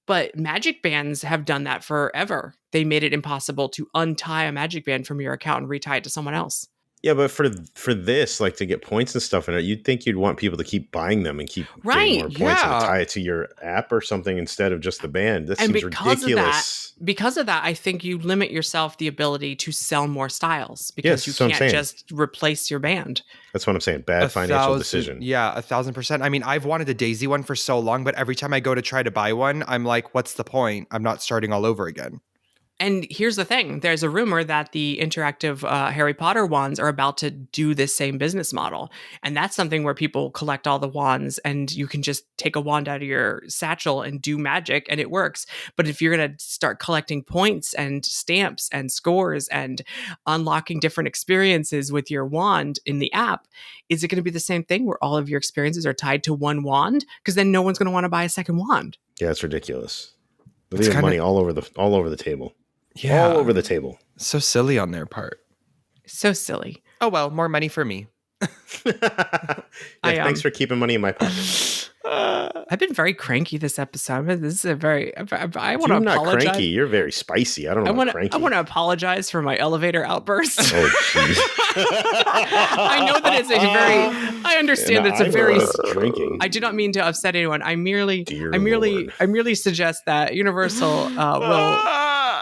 But Magic bands have done that forever. They made it impossible to untie a Magic band from your account and retie it to someone else. Yeah, but for this, like to get points and stuff in it, you'd think you'd want people to keep buying them and keep getting Right. more points and Yeah. tie it to your app or something instead of just the band. That And seems because ridiculous. because of that, I think you limit yourself the ability to sell more styles because Yes, you that's what I'm can't saying. just replace your band. That's what I'm saying. Bad financial decision. Yeah, 1,000%. I mean, I've wanted a Daisy one for so long, but every time I go to try to buy one, I'm like, what's the point? I'm not starting all over again. And here's the thing. There's a rumor that the interactive Harry Potter wands are about to do this same business model. And that's something where people collect all the wands and you can just take a wand out of your satchel and do magic and it works. But if you're going to start collecting points and stamps and scores and unlocking different experiences with your wand in the app, is it going to be the same thing where all of your experiences are tied to one wand? Because then no one's going to want to buy a second wand. Yeah, it's ridiculous. They're It's leaving kinda- money all over the table. Yeah. All over the table. So silly on their part. So silly. Oh, well, more money for me. Thanks for keeping money in my pocket. I've been very cranky this episode. This is a very. I want to You're not apologize. cranky. You're very spicy. I don't know. I Cranky. want to apologize for my elevator outburst. Oh, jeez. I know that it's a very. I understand that it's a very. Drinking. I do not mean to upset anyone. I merely Dear suggest that Universal will.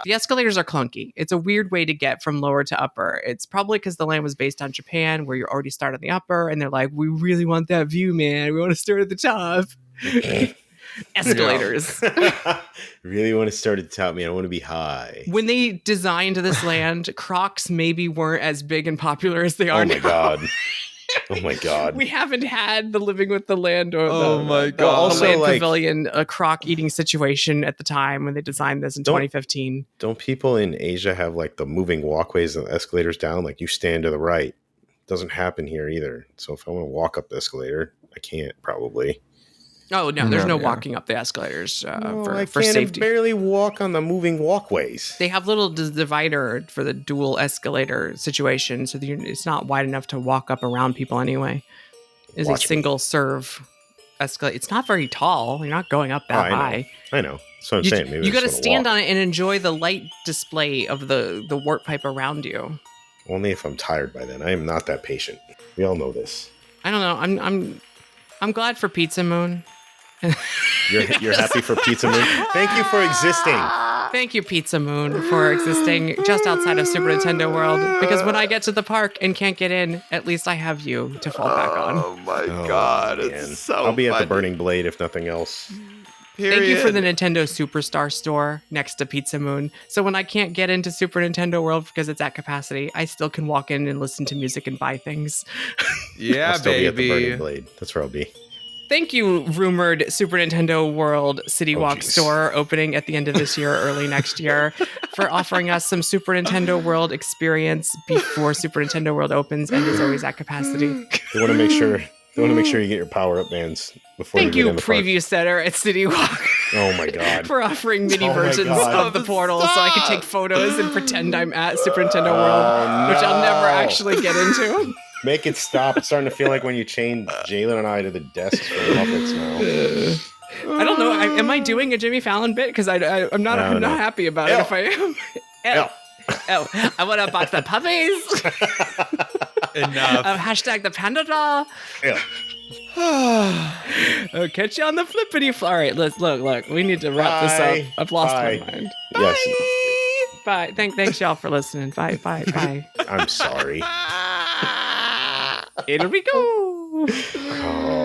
The escalators are clunky. It's a weird way to get from lower to upper. It's probably because the land was based on Japan, where you already start on the upper, and they're like, "We really want that view, man. We want to start at the top." Escalators. Really want to start at the top, man. I want to be high. When they designed this land, Crocs maybe weren't as big and popular as they are Oh my now. god. Oh my god. We haven't had the living with the land or Oh my God. Also, the land like- pavilion, a croc eating situation at the time when they designed this in Don't- 2015. Don't people in Asia have like the moving walkways and the escalators down? Like you stand to the right. Doesn't happen here either. So if I want to walk up the escalator, I can't probably. Oh no, there's no Yeah. walking up the escalators I for can't safety. barely walk on the moving walkways. They have little divider for the dual escalator situation, so that it's not wide enough to walk up around people anyway. It's Watch a me. single serve escalator. It's not very tall. You're not going up Oh, that I know. high. I know. That's what I'm You, saying. Maybe you got to stand on it and enjoy the light display of the warp pipe around you. Only if I'm tired by then. I am not that patient. We all know this. I don't know. I'm glad for Pizza Moon. You're happy for Pizza Moon? Thank you for existing. Thank you, Pizza Moon, for existing just outside of Super Nintendo World. Because when I get to the park and can't get in, at least I have you to fall back on. Oh my Oh, God. man. It's so I'll be at the funny. Burning Blade if nothing else. Thank you for the Period. Nintendo Superstar store next to Pizza Moon. So when I can't get into Super Nintendo World because it's at capacity, I still can walk in and listen to music and buy things. Yeah, I'll still be at the Burning baby. Blade. That's where I'll be. Thank you, rumored Super Nintendo World City Oh, Walk geez. store opening at the end of this year or early next year for offering us some Super Nintendo World experience before Super Nintendo World opens and is always at capacity. They want to make sure. They want to make sure you get your power-up bands before Thank you get you, in the park. preview center at City Walk, Oh my god. for offering mini Oh my versions God. of the portal so I can take photos and pretend I'm at Super Nintendo World, which I'll never no. actually get into. Make it stop. It's starting to feel like when you chained Jalen and I to the desks for Muppets now. I don't know. Am I doing a Jimmy Fallon bit? Because I'm not. I don't I'm not know. happy about it. Ew. If I am. Ew. Oh, I want to box the puppies. Enough. Hashtag the panda doll. Ew. Oh, catch you on the flippity. All right, let's look. We need to wrap this Bye. up. I've lost Bye. my mind. Yes. Bye. Thanks y'all for listening. Bye. I'm sorry. Here we go. Oh.